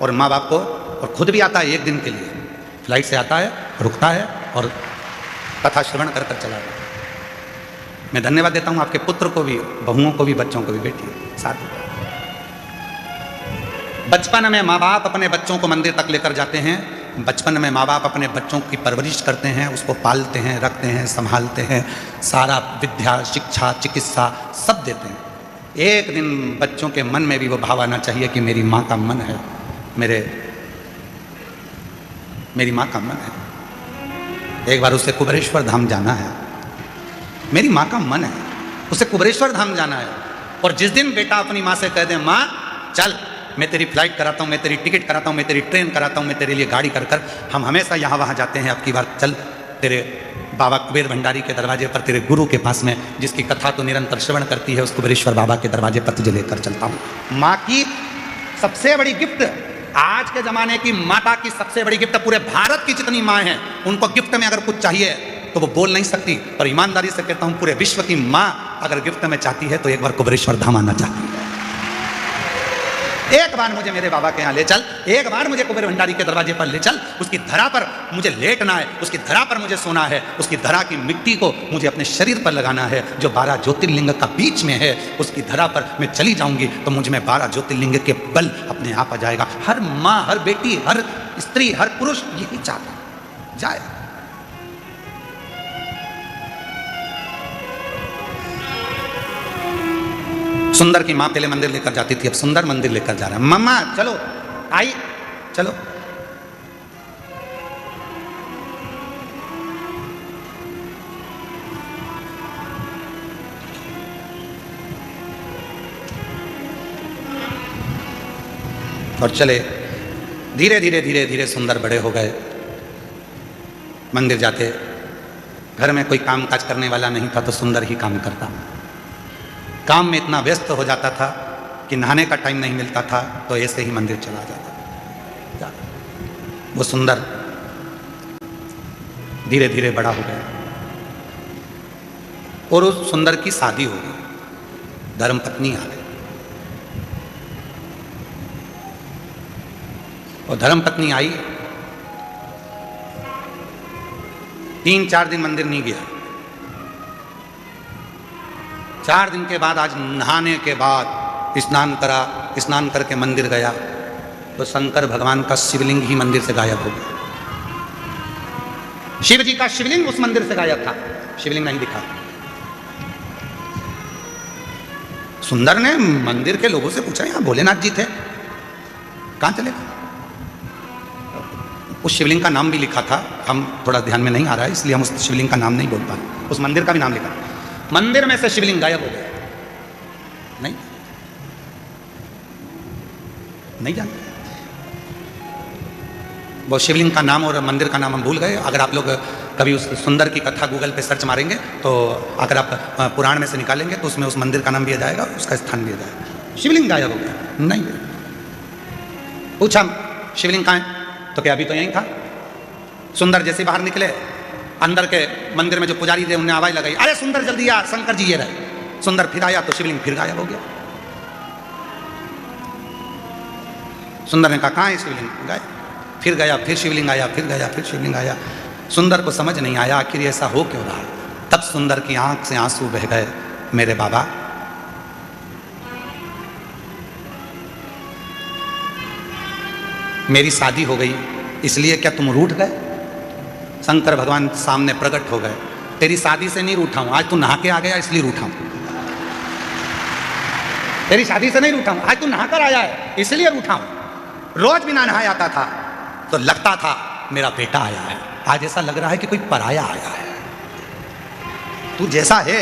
और माँ बाप को, और खुद भी आता है 1 दिन के लिए, फ्लाइट से आता है, रुकता है और कथा श्रवण कर कर चला जाता। मैं धन्यवाद देता हूँ आपके पुत्र को भी, बहुओं को भी, बच्चों को भी, बेटी साथ। बचपन में माँ बाप अपने बच्चों को मंदिर तक लेकर जाते हैं, बचपन में माँ बाप अपने बच्चों की परवरिश करते हैं, उसको पालते हैं, रखते हैं, संभालते हैं, सारा विद्या, शिक्षा, चिकित्सा सब देते हैं। एक दिन बच्चों के मन में भी वो भाव आना चाहिए कि मेरी माँ का मन है, मेरी माँ का मन है। एक बार उसे कुबरेश्वर धाम जाना है, मेरी माँ का मन है, उसे कुबरेश्वर धाम जाना है। और जिस दिन बेटा अपनी माँ से कह दे, माँ चल मैं तेरी फ्लाइट कराता हूँ, मैं तेरी टिकट कराता हूँ, मैं तेरी ट्रेन कराता हूँ, मैं तेरे लिए गाड़ी कर हम हमेशा यहाँ वहाँ जाते हैं, अब की बार चल तेरे बाबा कुबेर भंडारी के दरवाजे पर, तेरे गुरु के पास में, जिसकी कथा तो निरंतर श्रवण करती है, उस कुबेरेश्वर बाबा के दरवाजे पर तुझे लेकर चलता हूँ। माँ की सबसे बड़ी गिफ्ट, आज के ज़माने की माता की सबसे बड़ी गिफ्ट, पूरे भारत की जितनी माँ हैं उनको गिफ्ट में अगर कुछ चाहिए तो वो बोल नहीं सकती, पर ईमानदारी से कहता हूँ पूरे विश्व की माँ अगर गिफ्ट में चाहती है तो एक बार कुबेरेश्वर धाम आना चाहती है। एक बार मुझे मेरे बाबा के यहाँ ले चल, एक बार मुझे कुबेर भंडारी के दरवाजे पर ले चल, उसकी धरा पर मुझे लेटना है, उसकी धरा पर मुझे सोना है, उसकी धरा की मिट्टी को मुझे अपने शरीर पर लगाना है, जो 12 ज्योतिर्लिंग का बीच में है, उसकी धरा पर मैं चली जाऊंगी तो मुझ में 12 ज्योतिर्लिंग के बल अपने आप आ जाएगा। हर माँ, हर बेटी, हर स्त्री, हर पुरुष यही चाहता जाए। सुंदर की माँ पहले मंदिर लेकर जाती थी, अब सुंदर मंदिर लेकर जा रहा है। मम्मा चलो, आई चलो। और चले, धीरे धीरे धीरे धीरे सुंदर बड़े हो गए। मंदिर जाते, घर में कोई काम काज करने वाला नहीं था तो सुंदर ही काम करता। काम में इतना व्यस्त हो जाता था कि नहाने का टाइम नहीं मिलता था, तो ऐसे ही मंदिर चला जाता। वो सुंदर धीरे धीरे बड़ा हो गया और उस सुंदर की शादी हो गई, धर्मपत्नी आ गई। और धर्मपत्नी आई, 3-4 दिन मंदिर नहीं गया। 4 दिन के बाद, आज नहाने के बाद स्नान करा, स्नान करके मंदिर गया तो शंकर भगवान का शिवलिंग ही मंदिर से गायब हो गया। शिव जी का शिवलिंग उस मंदिर से गायब था, शिवलिंग नहीं दिखा। सुंदर ने मंदिर के लोगों से पूछा, यहां भोलेनाथ जी थे, कहां चले गए? उस शिवलिंग का नाम भी लिखा था, हम थोड़ा ध्यान में नहीं आ रहा है इसलिए हम उस शिवलिंग का नाम नहीं बोल पा रहे। उस मंदिर का भी नाम लिखा, मंदिर में से शिवलिंग गायब हो गया। नहीं जानते वो शिवलिंग का नाम और मंदिर का नाम हम भूल गए। अगर आप लोग कभी उस सुंदर की कथा गूगल पे सर्च मारेंगे तो अगर आप पुराण में से निकालेंगे तो उसमें उस मंदिर का नाम भी आ जाएगा, उसका स्थान भी आ जाएगा। शिवलिंग गायब हो गया, नहीं। पूछा शिवलिंग कहाँ है तो क्या अभी तो यहीं था। सुंदर जैसे बाहर निकले, अंदर के मंदिर में जो पुजारी थे उन्होंने आवाज लगाई, अरे सुंदर जल्दी आ, शंकर जी ये रहे। सुंदर फिर आया तो शिवलिंग फिर गायब हो गया। सुंदर ने कहा कहाँ है शिवलिंग? गायब। फिर गया, फिर शिवलिंग आया, फिर गया, फिर शिवलिंग आया। सुंदर को समझ नहीं आया आखिर ऐसा हो क्यों रहा। तब सुंदर की आंख से आंसू बह गए, मेरे बाबा मेरी शादी हो गई इसलिए क्या तुम रूठ गए? शंकर भगवान सामने प्रकट हो गए, तेरी शादी से नहीं रूठा हूं, आज तू नहा के आ गया इसलिए रूठा हूं। तेरी शादी से नहीं रूठा हूं, आज तू नहाकर आया है इसलिए रूठा हूं। रोज बिना नहाए आता था तो लगता था मेरा बेटा आया है, आज ऐसा लग रहा है कि कोई पराया आया है। तू जैसा है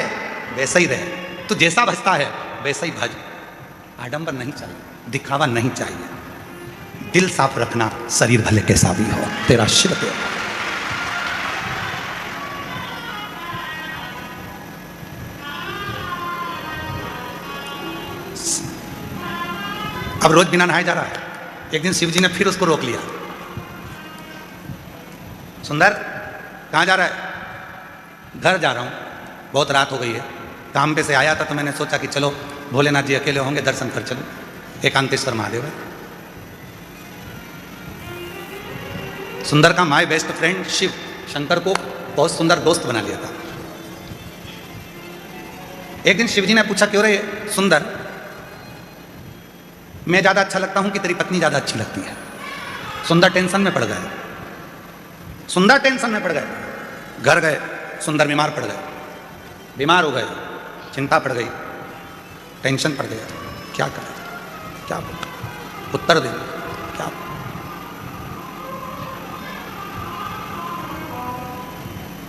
वैसा ही रहे, तू जैसा भजता है वैसा ही भज। आडंबर नहीं चाहिए, दिखावा नहीं चाहिए, दिल साफ रखना, शरीर भले कैसा भी हो, तेरा शिव तेरा। अब रोज बिना नहाए जा रहा है। एक दिन शिव जी ने फिर उसको रोक लिया, सुंदर कहाँ जा रहा है? घर जा रहा हूँ, बहुत रात हो गई है। काम पे से आया था तो मैंने सोचा कि चलो भोलेनाथ जी अकेले होंगे, दर्शन कर चलो, एकांतेश्वर महादेव है। सुंदर का my best friend Shiv Shankar को बहुत सुंदर दोस्त बना लिया था। एक दिन शिव जी ने पूछा, क्यों रे सुंदर, मैं ज़्यादा अच्छा लगता हूं कि तेरी पत्नी ज़्यादा अच्छी लगती है? सुंदर टेंशन में पड़ गए, सुंदर टेंशन में पड़ गए। घर गए, सुंदर बीमार पड़ गए, बीमार हो गए, चिंता पड़ गई, टेंशन पड़ गया। क्या करें, क्या बोल, उत्तर दे, क्या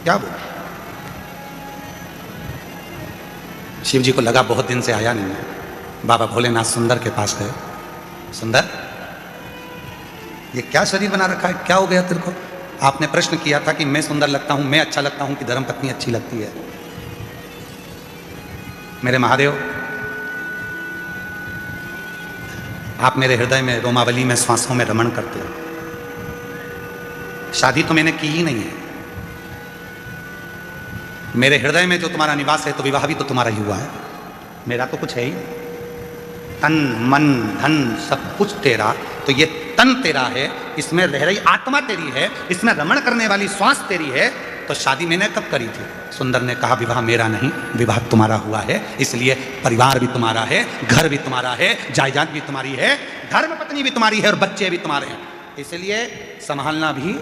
क्या बोल। शिव जी को लगा बहुत दिन से आया नहीं है। बाबा भोलेनाथ सुंदर के पास गए, सुंदर ये क्या शरीर बना रखा है, क्या हो गया तेरे को? आपने प्रश्न किया था कि मैं सुंदर लगता हूं, मैं अच्छा लगता हूं कि धर्मपत्नी अच्छी लगती है? मेरे महादेव, आप मेरे हृदय में, रोमावली में, श्वासों में रमण करते हो। शादी तो मैंने की ही नहीं है, मेरे हृदय में जो तुम्हारा निवास है तो विवाह भी तो तुम्हारा ही हुआ है, मेरा तो कुछ है ही। तन मन धन सब कुछ तेरा, तो ये तन तेरा है, इसमें रह रही आत्मा तेरी है, इसमें रमण करने वाली श्वास तेरी है, तो शादी मैंने कब करी थी? सुंदर ने कहा, विवाह मेरा नहीं, विवाह तुम्हारा हुआ है, इसलिए परिवार भी तुम्हारा है, घर भी तुम्हारा है, जायदाद भी तुम्हारी है, धर्म पत्नी भी तुम्हारी है और बच्चे भी तुम्हारे हैं, इसलिए संभालना भी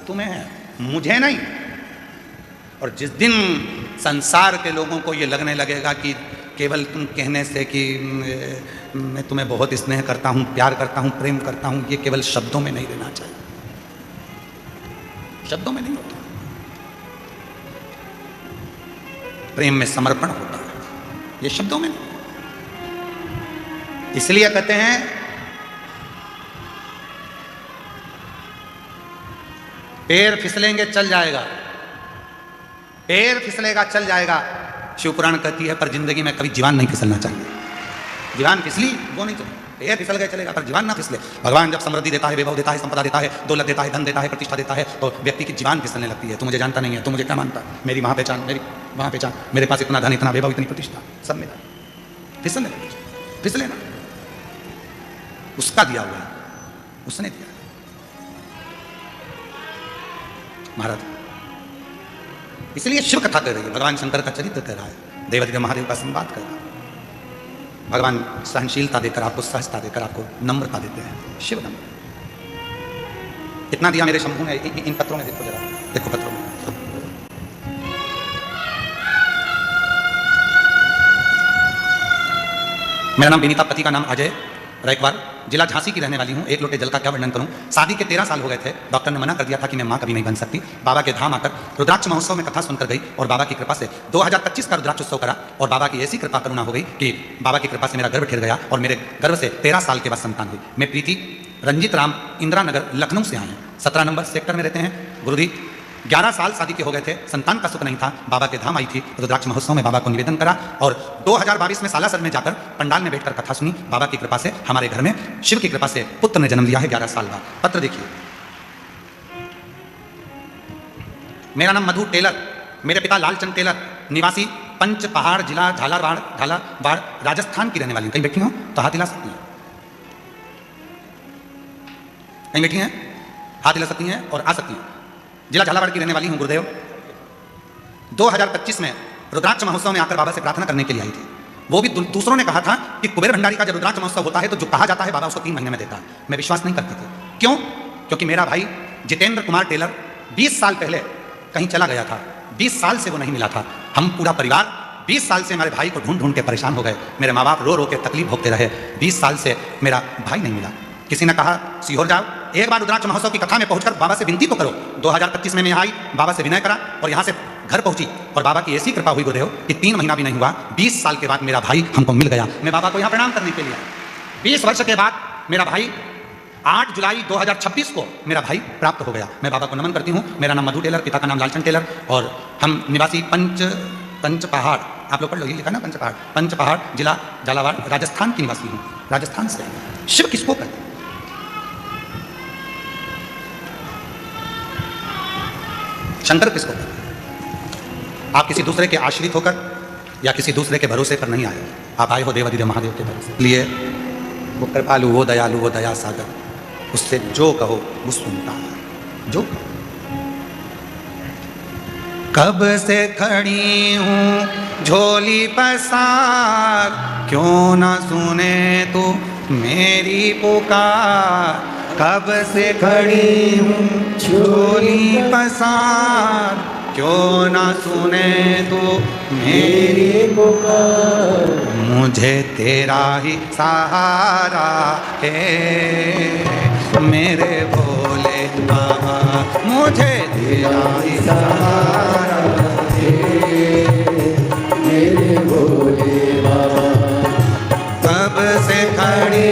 तुम्हें है, मुझे नहीं। और जिस दिन संसार के लोगों को ये लगने लगेगा कि केवल तुम कहने से कि मैं तुम्हें बहुत स्नेह करता हूँ, प्यार करता हूँ, प्रेम करता हूँ, ये केवल शब्दों में नहीं रहना चाहिए, शब्दों में नहीं होता, प्रेम में समर्पण होता है, ये शब्दों में नहीं। इसलिए कहते हैं पैर फिसलेंगे चल जाएगा, पैर फिसलेगा चल जाएगा, शिवपुराण कहती है, पर जिंदगी में कभी जीवान नहीं फिसलना चाहिए। जीवान फिसली वो नहीं चलेगा। पैर फिसल गए चलेगा, पर जीवन ना फिसले। भगवान जब समृद्धि देता है, वैभव देता है, संपदा देता है, दौलत देता है, धन देता है, प्रतिष्ठा देता है, तो व्यक्ति की जीवन फिसलने लगती है। तू मुझे जानता नहीं है, तू मुझे क्या मानता है, मेरी वहाँ पहचान, मेरी वहाँ पहचान, मेरे पास इतना धन, इतना वैभव, इतनी प्रतिष्ठा, सब मेरा, फिसलने लगती है। फिसले ना, उसका दिया हुआ है, उसने दिया महाराज। इसलिए शिव कथा कर रही है, भगवान शंकर का चरित्र कर रहा है, देवाधिदेव महादेव का संवाद कर रहा है। भगवान सहनशीलता देकर आपको, सहजता देकर आपको नम्रता देते हैं, शिव नम्र। इतना दिया मेरे शंभू ने। इन पत्रों में देखो जरा, देखो पत्रों में। मेरा नाम विनीता, पति का नाम अजय रैकवार, जिला झांसी की रहने वाली हूँ। एक लोटे जल का क्या वर्णन करूँ। शादी के 13 साल हो गए थे। डॉक्टर ने मना कर दिया था कि मैं माँ कभी नहीं बन सकती। बाबा के धाम आकर रुद्राक्ष महोत्सव में कथा सुनकर गई और बाबा की कृपा से 2025 का रुद्राक्ष उत्सव करा और बाबा की ऐसी कृपा करुणा हो गई कि बाबा की कृपा से मेरा गर्भ ठिर गया और मेरे गर्भ से 13 साल के बाद संतान हुई। मैं प्रीति रंजीत राम, इंदिरा नगर, लखनऊ से आए हैं। 17 नंबर सेक्टर में रहते हैं। गुरुजी 11 साल शादी के हो गए थे, संतान का सुख नहीं था। बाबा के धाम आई थी, रुद्राक्ष महोत्सव में बाबा को निवेदन करा और 2022 में सालासर में जाकर पंडाल में बैठकर कथा सुनी। बाबा की कृपा से हमारे घर में शिव की कृपा से पुत्र ने जन्म लिया है 11 साल बाद। पत्र देखिए। मेरा नाम मधु टेलर, मेरे पिता लालचंद टेलर, निवासी पंच पहाड़, जिला झालावाड़, राजस्थान की रहने वाली हूं। कहीं बैठी हो तो हाथ हिला सकती हैं, कहीं बैठी हैं हाथ हिला सकती हैं और आ सकती हैं। जिला झालावाड़ की रहने वाली हूं गुरुदेव। 2025 में रुद्राक्ष महोत्सव में आकर बाबा से प्रार्थना करने के लिए आई थी। वो भी दूसरों ने कहा था कि कुबेर भंडारी का जब रुद्राक्ष महोत्सव होता है तो जो कहा जाता है बाबा उसको 3 महीने में देता है। मैं विश्वास नहीं करती थी। क्यों? क्योंकि मेरा भाई जितेंद्र कुमार टेलर 20 साल पहले कहीं चला गया था। 20 साल से वो नहीं मिला था। हम पूरा परिवार 20 साल से हमारे भाई को ढूंढ ढूंढ के परेशान हो गए। मेरे माँ बाप रो रो के तकलीफ भोगते रहे। 20 साल से मेरा भाई नहीं मिला। किसी ने कहा सीहोर जाओ, एक बार रुद्राक्ष महोत्सव की कथा में पहुंचकर बाबा से विनती तो करो। 2025 में मैं यहाँ आई, बाबा से विनय करा और यहाँ से घर पहुंची और बाबा की ऐसी कृपा हुई गुरुदेव कि 3 महीना भी नहीं हुआ, 20 साल के बाद मेरा भाई हमको मिल गया। मैं बाबा को यहाँ प्रणाम करने के लिए आया। 20 वर्ष के बाद मेरा भाई 8 जुलाई 2026 को मेरा भाई प्राप्त हो गया। मैं बाबा को नमन करती हूँ। मेरा नाम मधु टेलर, पिता का नाम लालचंद टेलर और हम निवासी पंच पहाड़, आप लोग पढ़ लो, ये लिखा ना पंच पहाड़, जिला झालावाड़, राजस्थान की निवासी हूँ। राजस्थान से। शिव किसको कहते हैं? शंकर किसको कहते हैं? आप किसी दूसरे के आश्रित होकर या किसी दूसरे के भरोसे पर नहीं आए, आप आए हो देवाधिदेव महादेव के भरोसे। इसलिए वो कृपालु, वो दयालु, वो दया सागर, उससे जो कहो वो सुनता है। जो कब से खड़ी हूँ झोली पसार, क्यों ना सुने तू मेरी पुकार। कब से खड़ी हूँ झोली पसार, क्यों ना सुने तू मेरी पुकार। मुझे तेरा ही सहारा है मेरे भोले बाबा, मुझे तेरा ही सहारा है मेरे भोले बाबा। कब से खड़े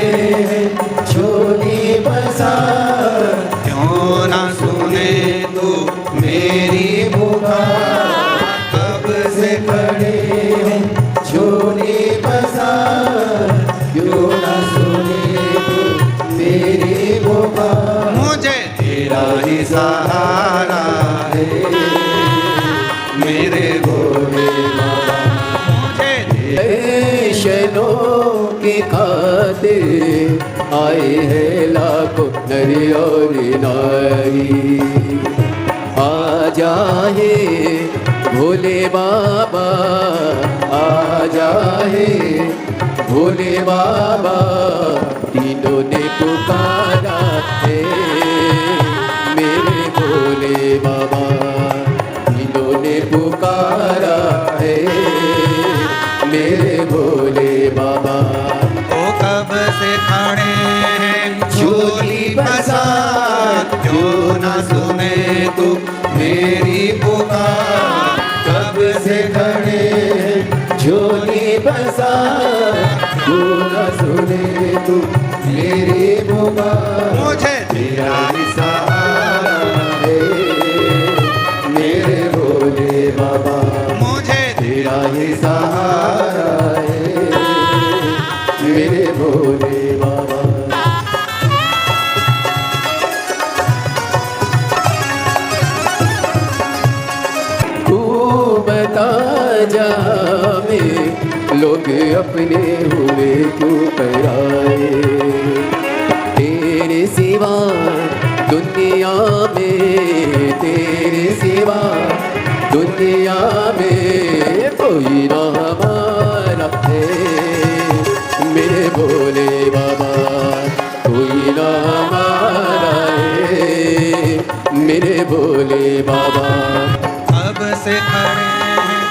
झोली पसार, क्यों ना सुने तू मेरी पुकार। कब से खड़े हैं झोली पसार, क्यों ना सुने तू मेरी पुकार। मुझे तेरा ही सहारा है मेरे भोले बाबा, मुझे वैष्णों की खातिर आए हैं लाखों नर और नारी। आ जाए भोले बाबा, आ जाए भोले बाबा, तीनों ने पुकारा है मेरे भोले बाबा। तीनों ने पुकारा है मेरे भोले बाबा। ओ कब से खड़े हैं झोली पसार, क्यों ना सुने तू मेरी पुकार। कब से खड़े हैं झोली पसार, क्यों ना सुने तू मेरी पुकार। मुझे तेरा ही सहारा है मेरे भोले बाबा। मुझे तेरा ही सहारा है मेरे भोले भोले बाबा। तू बता जा में लोग अपने हुए क्यों पराए, तेरे सिवा दुनिया में, तेरे सिवा दुनिया में कोई ना हमारा है मेरे भोले बाबा, कोई ना हमारा है मेरे भोले बाबा। अब से खड़े हैं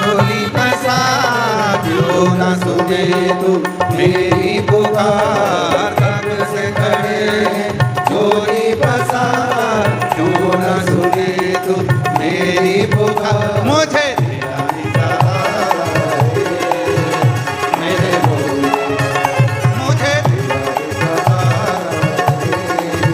झोली पसार, क्यों ना सुने तू मेरी पुकार। अब से खड़े हैं झोली पसार, क्यों ना सुने तू मेरी पुकार। मुझे मेरे भोले, मुझे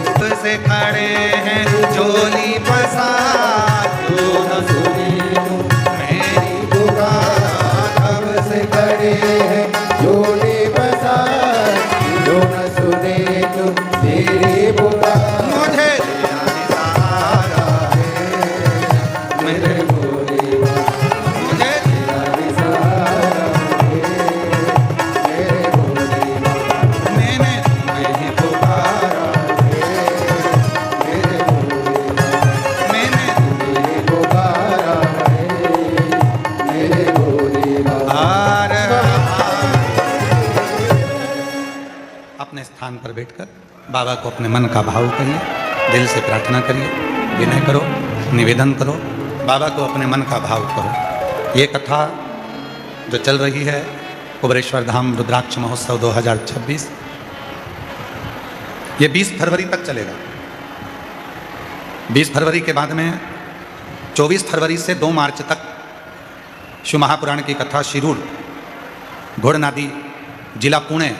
अब से खड़े हैं झोली पसार, क्यों ना सुने तू मेरी पुकार। अब से खड़े हैं झोली पसार, क्यों न सुने तू मेरी पुकार। मुझे सहारा है मेरे भोले बाबा, मुझे सहारा है मेरे भोले बाबा। मैंने तुम्हें पुकारा, मेरे भोले बाबा, मैंने मेरे पुकारा है मेरे भोले बाबा। हार अपने स्थान पर बैठकर बाबा को अपने मन का भाव कहिए, दिल से प्रार्थना करिए, विनय करो, निवेदन करो, बाबा को अपने मन का भाव करो। ये कथा जो चल रही है कुबरेश्वर धाम रुद्राक्ष महोत्सव 2026, ये 20 फरवरी तक चलेगा। 20 फरवरी के बाद में 24 फरवरी से 2 मार्च तक शिव महापुराण की कथा शिरूर घोड़नादी जिला पुणे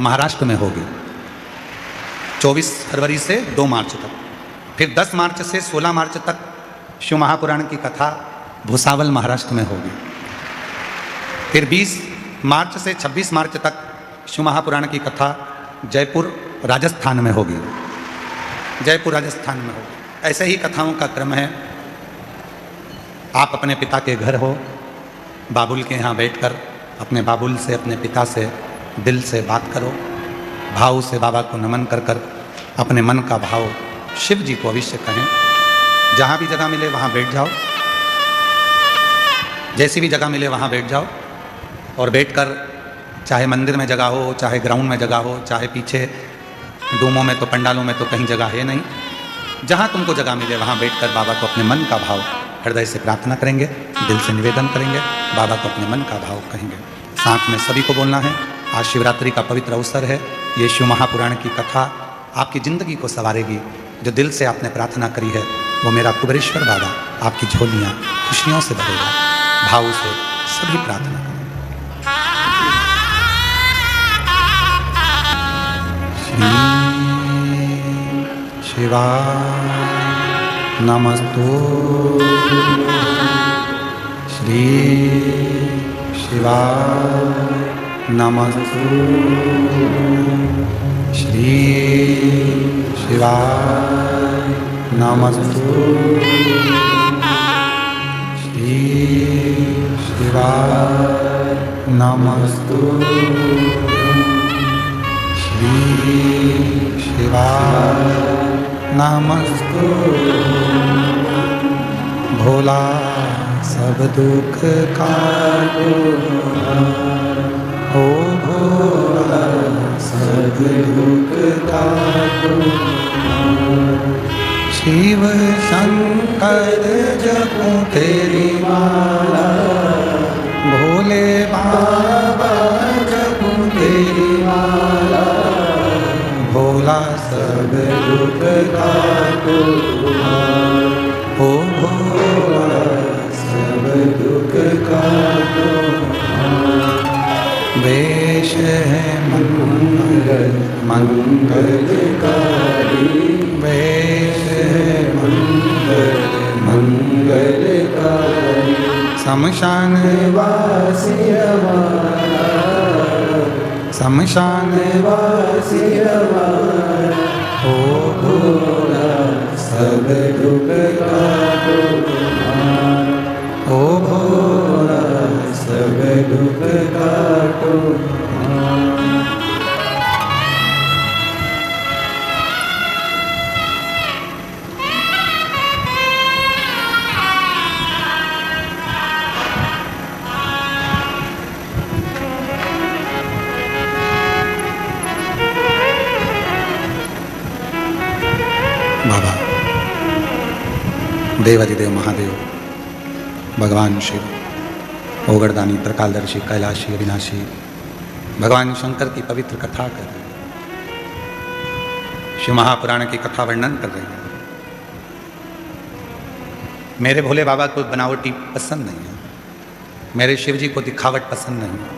महाराष्ट्र में होगी। 24 फरवरी से 2 मार्च तक, फिर 10 मार्च से 16 मार्च तक शिव महापुराण की कथा भुसावल महाराष्ट्र में होगी। फिर 20 मार्च से 26 मार्च तक शिव महापुराण की कथा जयपुर राजस्थान में होगी, जयपुर राजस्थान में होगी। ऐसे ही कथाओं का क्रम है। आप अपने पिता के घर हो, बाबुल के यहाँ बैठकर अपने बाबुल से, अपने पिता से दिल से बात करो, भाव से बाबा को नमन कर कर अपने मन का भाव शिव जी को अवश्य कहें। जहाँ भी जगह मिले वहाँ बैठ जाओ, जैसी भी जगह मिले वहाँ बैठ जाओ और बैठकर, चाहे मंदिर में जगह हो, चाहे ग्राउंड में जगह हो, चाहे पीछे डूमों में तो पंडालों में तो कहीं जगह है नहीं, जहाँ तुमको जगह मिले वहाँ बैठकर बाबा को अपने मन का भाव हृदय से प्रार्थना करेंगे, दिल से निवेदन करेंगे, बाबा को अपने मन का भाव कहेंगे। साथ में सभी को बोलना है, आज शिवरात्रि का पवित्र अवसर है। ये शिव महापुराण की कथा आपकी ज़िंदगी को संवारेगी। जो दिल से आपने प्रार्थना करी है वो मेरा कुबरेश्वर बाबा आपकी झोलियाँ खुशियों से भरेगा। भाव से सभी प्रार्थना करें। श्री शिवाय नमस्तु, श्री शिवाय नमस्तु, श्री शिवाय नमस्तु, श्री शिवाय नमस्तु, श्री शिवाय नमस्तु। भोला सब दुख काटो, ओ भोला सब दुख काटो। शिव शंकर जपो तेरी माला, भोले बाबा जपो तेरी माला। भोला सब दुख काटो, ओ भोला सब दुख काटो। वेश है मंगल मंगलकारी, वेश है मंगल मंगलकारी। शमशान वासी हमारा शमशान वासी हमारा ओ भोला सब दुख काटो तुम्हारा ओ भोला सब दुख काटो तुम्हारा। बाबा देवाधिदेव महादेव भगवान शिव ओगरदानी त्रिकालदर्शी कैलाशी अविनाशी भगवान शंकर की पवित्र कथा कर रहे हैं, शिव महापुराण की कथा वर्णन कर रहे हैं। मेरे भोले बाबा को बनावटी पसंद नहीं है, मेरे शिव जी को दिखावट पसंद नहीं है,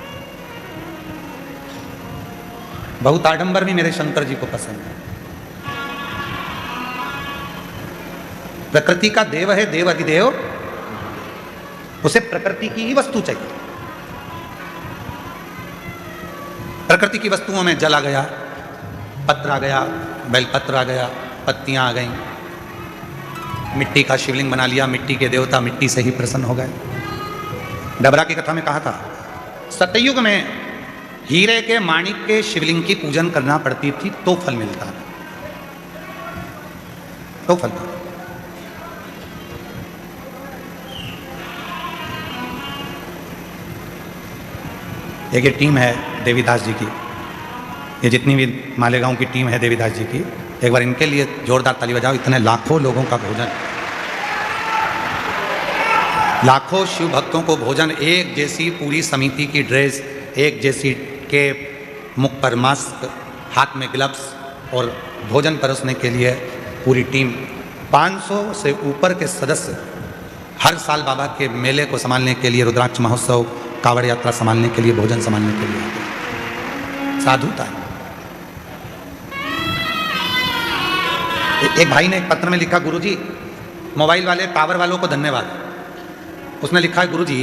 बहुत आडंबर भी मेरे शंकर जी को पसंद है। प्रकृति का देव है देव अधिदेव, उसे प्रकृति की ही वस्तु चाहिए। प्रकृति की वस्तुओं में जल आ गया, पत्र आ गया, बेलपत्र आ गया, पत्तियां आ गईं, मिट्टी का शिवलिंग बना लिया, मिट्टी के देवता मिट्टी से ही प्रसन्न हो गए। डबरा की कथा में कहा था सतयुग में हीरे के माणिक के शिवलिंग की पूजन करना पड़ती थी तो फल मिलता था, तो फल था। एक ये टीम है देवीदास जी की, ये जितनी भी मालेगांव की टीम है देवीदास जी की, एक बार इनके लिए जोरदार ताली बजाओ। इतने लाखों लोगों का भोजन, लाखों शिव भक्तों को भोजन, एक जैसी पूरी समिति की ड्रेस, एक जैसी केप, मुख पर मास्क, हाथ में ग्लव्स और भोजन परोसने के लिए पूरी टीम। 500 से ऊपर के सदस्य हर साल बाबा के मेले को संभालने के लिए, रुद्राक्ष महोत्सव, कावड़ यात्रा संभालने के लिए, भोजन संभालने के लिए आते। साधुता है। एक भाई ने एक पत्र में लिखा, गुरुजी मोबाइल वाले टावर वालों को धन्यवाद। उसने लिखा है, गुरुजी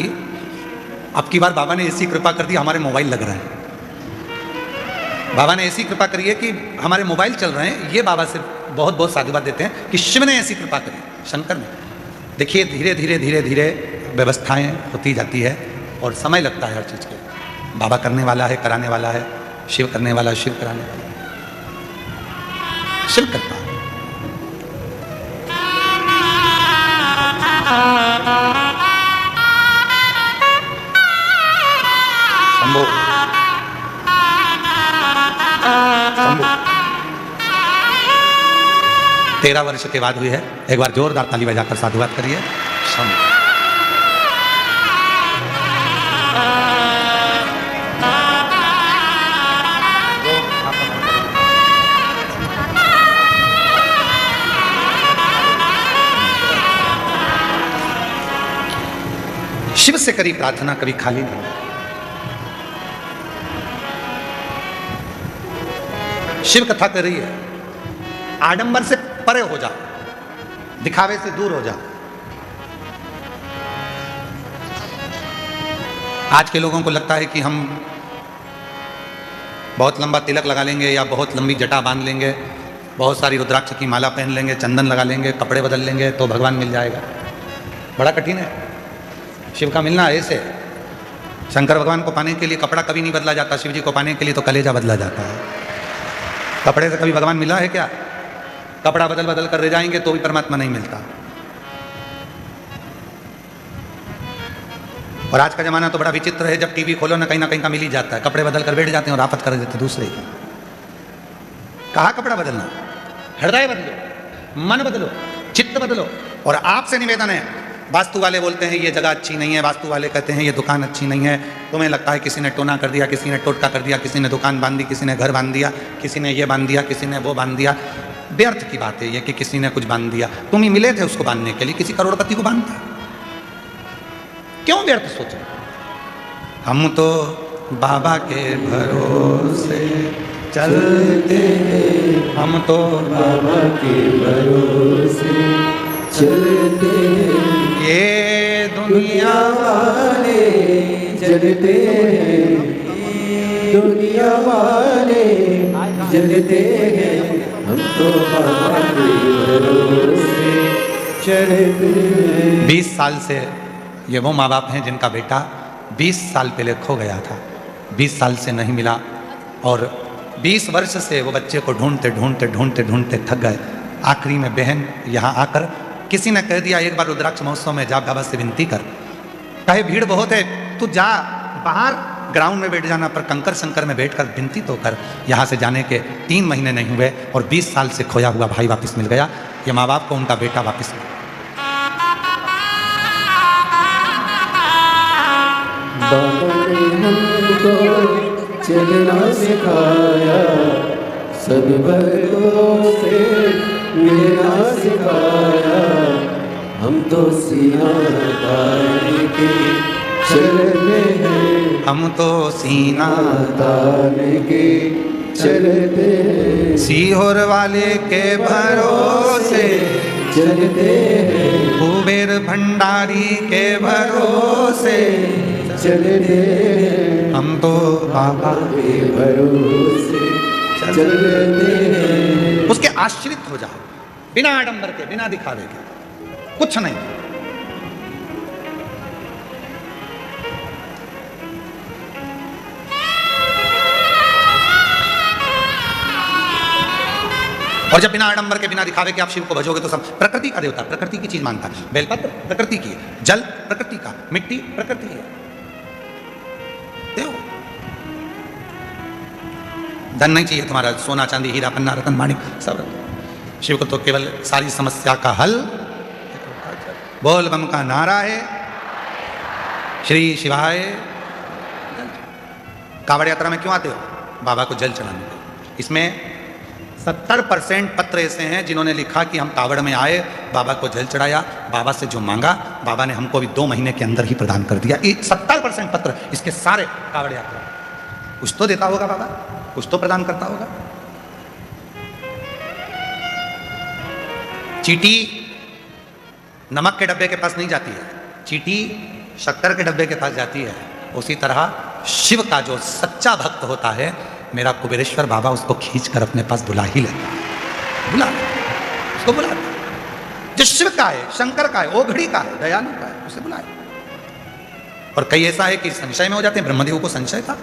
अब की बार बाबा ने ऐसी कृपा कर दी हमारे मोबाइल लग रहे हैं, बाबा ने ऐसी कृपा करी है कि हमारे मोबाइल चल रहे हैं। ये बाबा से बहुत बहुत साधुवाद देते हैं कि शिव ने ऐसी कृपा करी, शंकर ने। देखिए धीरे धीरे धीरे धीरे व्यवस्थाएं होती जाती है और समय लगता है हर चीज़ के। बाबा करने वाला है, कराने वाला है, शिव करने वाला, शिव कराने वाला, शिव करता है। शंभो शंभो 13 वर्ष के बाद हुई है। एक बार जोरदार ताली बजाकर साधुवाद करिए। शंभो शिव से करी प्रार्थना कभी खाली नहीं। शिव कथा कर रही है, आडंबर से परे हो जा, दिखावे से दूर हो जा। आज के लोगों को लगता है कि हम बहुत लंबा तिलक लगा लेंगे या बहुत लंबी जटा बांध लेंगे, बहुत सारी रुद्राक्ष की माला पहन लेंगे, चंदन लगा लेंगे, कपड़े बदल लेंगे तो भगवान मिल जाएगा। बड़ा कठिन है शिव का मिलना। ऐसे शंकर भगवान को पाने के लिए कपड़ा कभी नहीं बदला जाता, शिव जी को पाने के लिए तो कलेजा बदला जाता है। कपड़े से कभी भगवान मिला है क्या? कपड़ा बदल बदल कर रह जाएंगे तो भी परमात्मा नहीं मिलता। और आज का जमाना तो बड़ा विचित्र है, जब टीवी खोलो ना कहीं का मिल ही जाता है। कपड़े बदल कर बैठ जाते हैं और आफत कर देते दूसरे की। कहाँ कपड़ा बदलना? हृदय बदलो, मन बदलो, चित्त बदलो। और आपसे निवेदन है, वास्तु वाले बोलते हैं ये जगह अच्छी नहीं है, वास्तु वाले कहते हैं ये दुकान अच्छी नहीं है। तुम्हें लगता है किसी ने टोना कर दिया, किसी ने टोटका कर दिया, किसी ने दुकान बांध दी, किसी ने घर बांध दिया, किसी ने ये बांध दिया, किसी ने वो बांध दिया। व्यर्थ की बात है ये कि किसी ने कुछ बांध दिया। तुम ही मिले थे उसको बांधने के लिए, किसी करोड़पति को बांधता। क्यों व्यर्थ सोचो? हम तो बाबा के भरोसे चलते, हम तो बाबा के भरोसे चलते, ये दुनिया वाले जलते हैं। दुनिया वाले जलते हैं, हम तो बाबा के भरोसे चलते हैं। 20 साल से ये वो माँ बाप हैं जिनका बेटा 20 साल पहले खो गया था, 20 साल से नहीं मिला, और 20 वर्ष से वो बच्चे को ढूंढते ढूंढते ढूंढते ढूंढते थक गए। आखिरी में बहन यहाँ आकर किसी ने कह दिया, एक बार रुद्राक्ष महोत्सव में जा बाबा से विनती कर, कहे भीड़ बहुत है, तू जा बाहर ग्राउंड में बैठ जाना, पर कंकर शंकर में बैठकर विनती तो कर। यहाँ से जाने के 3 महीने नहीं हुए और 20 साल से खोया हुआ भाई वापस मिल गया। ये माँ बाप को उनका बेटा वापस मिला। बाबा ने हमको चलना सिखाया, सब वर्गों से मिलना सिखाया, हम तो सीना तान के चलते हैं, हम तो सीना तान के चलते हैं, सीहोर वाले के भरोसे चलते हैं, कुबेर भंडारी के भरोसे चलते हैं, हम तो बाबा के भरोसे चलते हैं। उसके आश्रित हो जाओ, बिना आडंबर के, बिना दिखावे के, कुछ नहीं। और जब बिना आडंबर के, बिना दिखावे के आप शिव को भजोगे तो सब प्रकृति का देवता, प्रकृति की चीज मानता है। बेलपत्र प्रकृति की है, जल प्रकृति का, मिट्टी प्रकृति है। देव धन नहीं चाहिए तुम्हारा, सोना चांदी हीरा पन्ना रतन माणिक सब। शिव को तो केवल सारी समस्या का हल बोल बम का नारा है, श्री शिवाय। कावड़ यात्रा में क्यों आते हो? बाबा को जल चढ़ाने के। इसमें 70% पत्र ऐसे हैं जिन्होंने लिखा कि हम कावड़ में आए, बाबा को जल चढ़ाया, बाबा से जो मांगा बाबा ने हमको भी 2 महीने के अंदर ही प्रदान कर दिया। 70% पत्र इसके सारे कावड़ यात्रा। कुछ तो देता होगा बाबा, कुछ तो प्रदान करता होगा। चीटी नमक के डब्बे के पास नहीं जाती है, चीटी शक्कर के डब्बे के पास जाती है। उसी तरह शिव का जो सच्चा भक्त होता है, मेरा कुबेरेश्वर बाबा उसको खींचकर अपने पास बुला ही लेता है, बुला उसको बुला। जो शिव का है, शंकर का है, ओघड़ी का है, दयानंद का है, उसे बुलाए। और कई ऐसा है कि संशय में हो जाते हैं। ब्रह्मदेव को संशय था,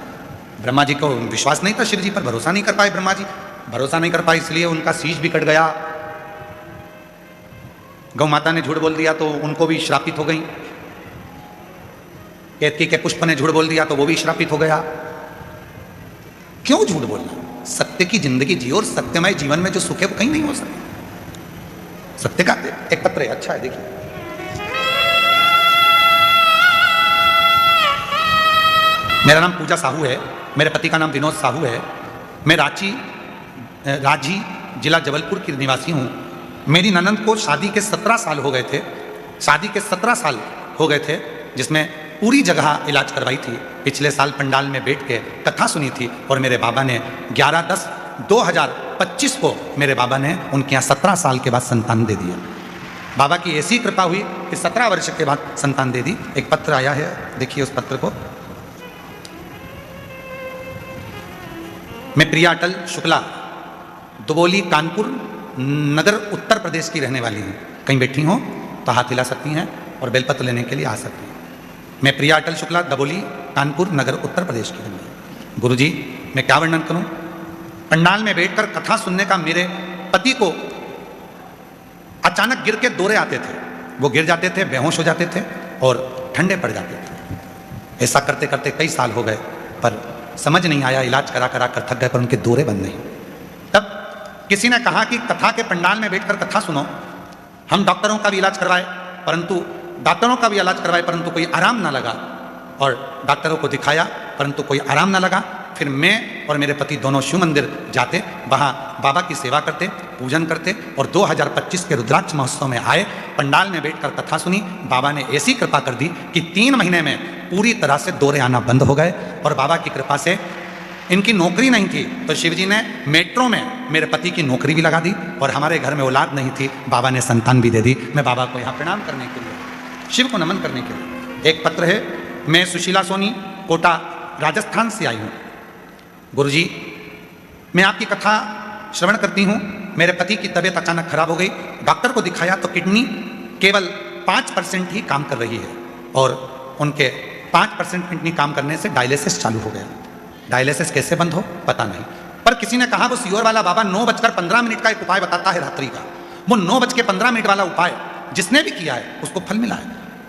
ब्रह्मा जी को विश्वास नहीं था, शिव जी पर भरोसा नहीं कर पाए। ब्रह्मा जी भरोसा नहीं कर पाए, इसलिए उनका शीश भी कट गया। गौ माता ने झूठ बोल दिया तो उनको भी श्रापित हो गई। केतकी के पुष्प ने झूठ बोल दिया तो वो भी श्रापित हो गया। क्यों झूठ बोलना? सत्य की जिंदगी जियो, और सत्यमय जीवन में जो सुख है वो कहीं नहीं हो सकता। सत्य का एक पत्र है, अच्छा है, देखिए। मेरा नाम पूजा साहू है, मेरे पति का नाम विनोद साहू है। मैं रांची जिला जबलपुर की निवासी हूँ। मेरी ननंद को शादी के 17 साल हो गए थे, शादी के 17 साल हो गए थे, जिसमें पूरी जगह इलाज करवाई थी। पिछले साल पंडाल में बैठ के कथा सुनी थी और मेरे बाबा ने 11/10/2025 को मेरे बाबा ने उनके यहाँ 17 साल के बाद संतान दे दिया। बाबा की ऐसी कृपा हुई कि 17 वर्ष के बाद संतान दे दी। एक पत्र आया है, देखिए उस पत्र को। मैं प्रिया अटल शुक्ला, दुबोली कानपुर नगर उत्तर प्रदेश की रहने वाली हूँ। कहीं बैठी हो तो हाथ हिला सकती हैं और बेलपत्र लेने के लिए आ सकती हैं। मैं प्रिया अटल शुक्ला, दबोली कानपुर नगर उत्तर प्रदेश की रहने वाली। गुरुजी मैं क्या वर्णन करूं? पंडाल में बैठकर कथा सुनने का मेरे पति को अचानक गिर के दौरे आते थे। वो गिर जाते थे, बेहोश हो जाते थे और ठंडे पड़ जाते थे। ऐसा करते करते कई साल हो गए, पर समझ नहीं आया, इलाज करा करा कर थक गए, पर उनके दौरे बंद नहीं। तब किसी ने कहा कि कथा के पंडाल में बैठकर कथा सुनो। हम डॉक्टरों का भी इलाज करवाए, परंतु कोई आराम ना लगा, और डॉक्टरों को दिखाया परंतु कोई आराम ना लगा। फिर मैं और मेरे पति दोनों शिव मंदिर जाते, वहाँ बाबा की सेवा करते, पूजन करते, और 2025 के रुद्राक्ष महोत्सव में आए, पंडाल में बैठकर कथा सुनी। बाबा ने ऐसी कृपा कर दी कि 3 महीने में पूरी तरह से दौरे आना बंद हो गए। और बाबा की कृपा से इनकी नौकरी नहीं थी तो शिवजी ने मेट्रो में मेरे पति की नौकरी भी लगा दी, और हमारे घर में औलाद नहीं थी, बाबा ने संतान भी दे दी। मैं बाबा को यहाँ प्रणाम करने के लिए, शिव को नमन करने के लिए। एक पत्र है, मैं सुशीला सोनी, कोटा राजस्थान से आई हूँ। गुरुजी, मैं आपकी कथा श्रवण करती हूँ। मेरे पति की तबीयत अचानक खराब हो गई, डॉक्टर को दिखाया तो किडनी केवल 5% ही काम कर रही है और उनके 5% किडनी काम करने से डायलिसिस चालू हो गया। डायलिसिस कैसे बंद हो पता नहीं, पर किसी ने कहा वो सीहोर वाला बाबा 9:15 का एक उपाय बताता है रात्रि का। वो 9:15 वाला उपाय जिसने भी किया है उसको फल मिला है।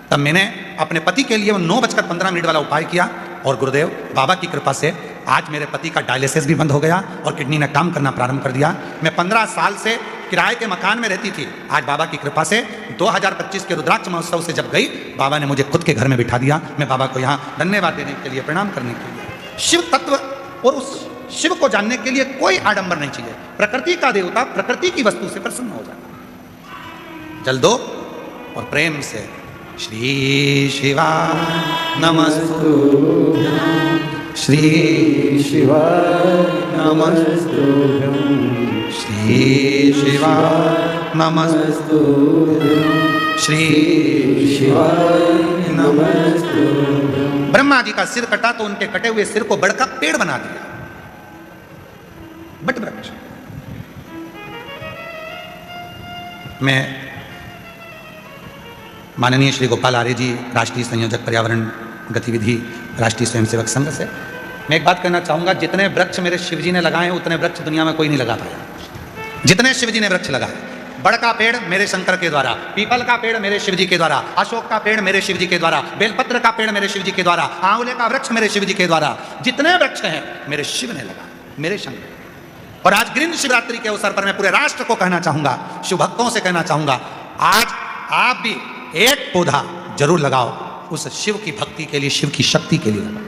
तब मैंने अपने पति के लिए वो 9:15 वाला उपाय किया और गुरुदेव बाबा की कृपा से आज मेरे पति का डायलिसिस भी बंद हो गया और किडनी ने काम करना प्रारंभ कर दिया। मैं 15 साल से किराए के मकान में रहती थी, आज बाबा की कृपा से 2025 के रुद्राक्ष महोत्सव से जब गई, बाबा ने मुझे खुद के घर में बिठा दिया। मैं बाबा को यहाँ धन्यवाद देने के लिए, प्रणाम करने के लिए। शिव तत्व और उस शिव को जानने के लिए कोई आडंबर नहीं चाहिए। प्रकृति का देवता प्रकृति की वस्तु से प्रसन्न हो जाता। जल दो और प्रेम से श्री शिवा नमस्तु, श्री शिवा नमस्तु, श्री शिवा नमस्तु, श्री शिवा नमस्तु। ब्रह्मा जी का सिर कटा तो उनके कटे हुए सिर को बड़ का पेड़ बना दिया, बट वृक्ष। मैं माननीय श्री गोपाल आर्य जी, राष्ट्रीय संयोजक पर्यावरण गतिविधि राष्ट्रीय स्वयंसेवक संघ से मैं एक बात कहना चाहूँगा। जितने वृक्ष मेरे शिव जी ने लगाए हैं उतने वृक्ष दुनिया में कोई नहीं लगा पाया। जितने शिव जी ने वृक्ष लगाए, बड़ का पेड़ मेरे शंकर के द्वारा, पीपल का पेड़ मेरे शिव जी के द्वारा, अशोक का पेड़ मेरे शिव जी के द्वारा, बेलपत्र का पेड़ मेरे शिव जी के द्वारा, आंवले का वृक्ष मेरे शिव जी के द्वारा, जितने वृक्ष हैं मेरे शिव ने लगाए, मेरे शंकर। और आज ग्रीन शिवरात्रि के अवसर पर मैं पूरे राष्ट्र को कहना चाहूँगा, शिव भक्तों से कहना चाहूँगा, आज आप भी एक पौधा जरूर लगाओ उस शिव की भक्ति के लिए, शिव की शक्ति के लिए लगाओ।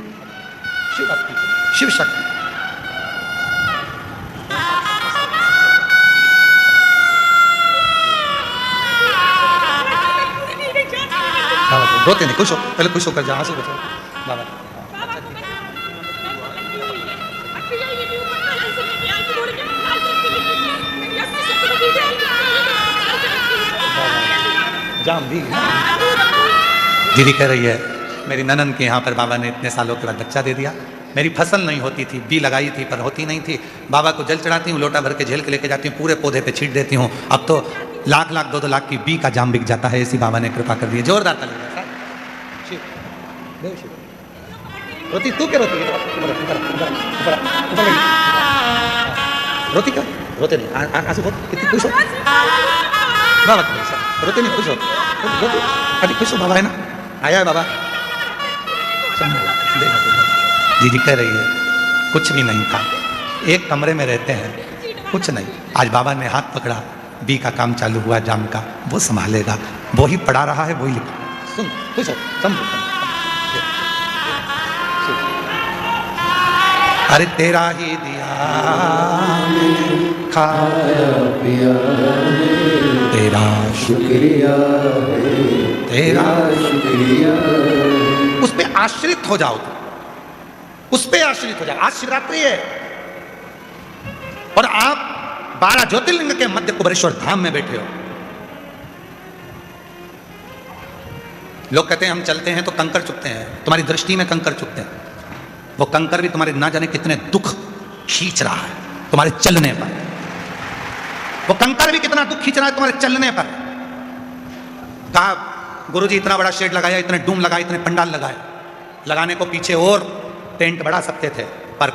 शिव भक्ति, शिव शक्ति। रोते नहीं, खुश हो, पहले खुश होकर जा, हंसो बचो बाबा। जाम भी दीदी कह रही है मेरी ननन के यहाँ पर बाबा ने इतने सालों के बाद बच्चा दे दिया। मेरी फसल नहीं होती थी, बी लगाई थी पर होती नहीं थी। बाबा को जल चढ़ाती हूँ, लोटा भर के झेल के लेके जाती हूँ, पूरे पौधे पे छीट देती हूँ। अब तो लाख लाख 2-2 लाख की बी का जाम बिक जाता है। ऐसी बाबा ने कृपा कर दी है। जोरदार ताली बजाओ। रोती तू क्या रोती है? रोती क्या? रोते नहीं, आंसू बहुत कितनी खुश हो बाबा, रोते नहीं, खुश हो, रोते अभी खुश हो। बाबा है ना, आया है बाबा। दीदी कह रही है कुछ भी नहीं था, एक कमरे में रहते हैं, कुछ नहीं। आज बाबा ने हाथ पकड़ा, बी का काम चालू हुआ, जाम का, वो संभालेगा, वो ही पढ़ा रहा है, वो ही लिखा। सुन, खुश हो, समझो। अरे तेरा ही दिया खाया पिया, तेरा शुक्रिया, तेरा शुक्रिया। उस पे आश्रित हो जाओ, उस पे आश्रित हो जाओ। आज शिवरात्रि है और आप 12 ज्योतिर्लिंग के मध्य कुबेरेश्वर धाम में बैठे हो। लोग कहते हैं हम चलते हैं तो कंकर चुभते हैं, तुम्हारी दृष्टि में कंकर चुभते हैं। वो कंकर भी तुम्हारे ना जाने कितने दुख खींच रहा है तुम्हारे चलने पर। वो कंकर भी कितना दुख खींच रहा है तुम्हारे चलने पर। कहा गुरुजी इतना बड़ा शेड लगाया, इतने डूम लगाए, इतने पंडाल लगाए, लगाने को पीछे और टेंट बढ़ा सकते थे, पर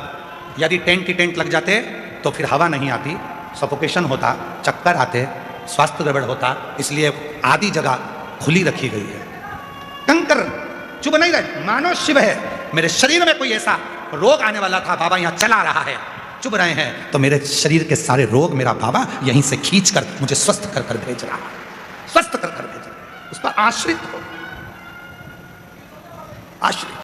यदि टेंट ही टेंट लग जाते तो फिर हवा नहीं आती, सफोकेशन होता, चक्कर आते, स्वास्थ्य गड़बड़ होता। इसलिए आधी जगह खुली रखी गई है। कंकर चुभ नहीं रहे, मानो शिव है। मेरे शरीर में कोई ऐसा रोग आने वाला था, बाबा यहाँ चला रहा है, चुभ रहे हैं, तो मेरे शरीर के सारे रोग मेरा बाबा यहीं से खींच कर मुझे स्वस्थ कर कर भेज रहा है, स्वस्थ कर कर भेज रहा है। उस पर आश्रित हो, आश्रित।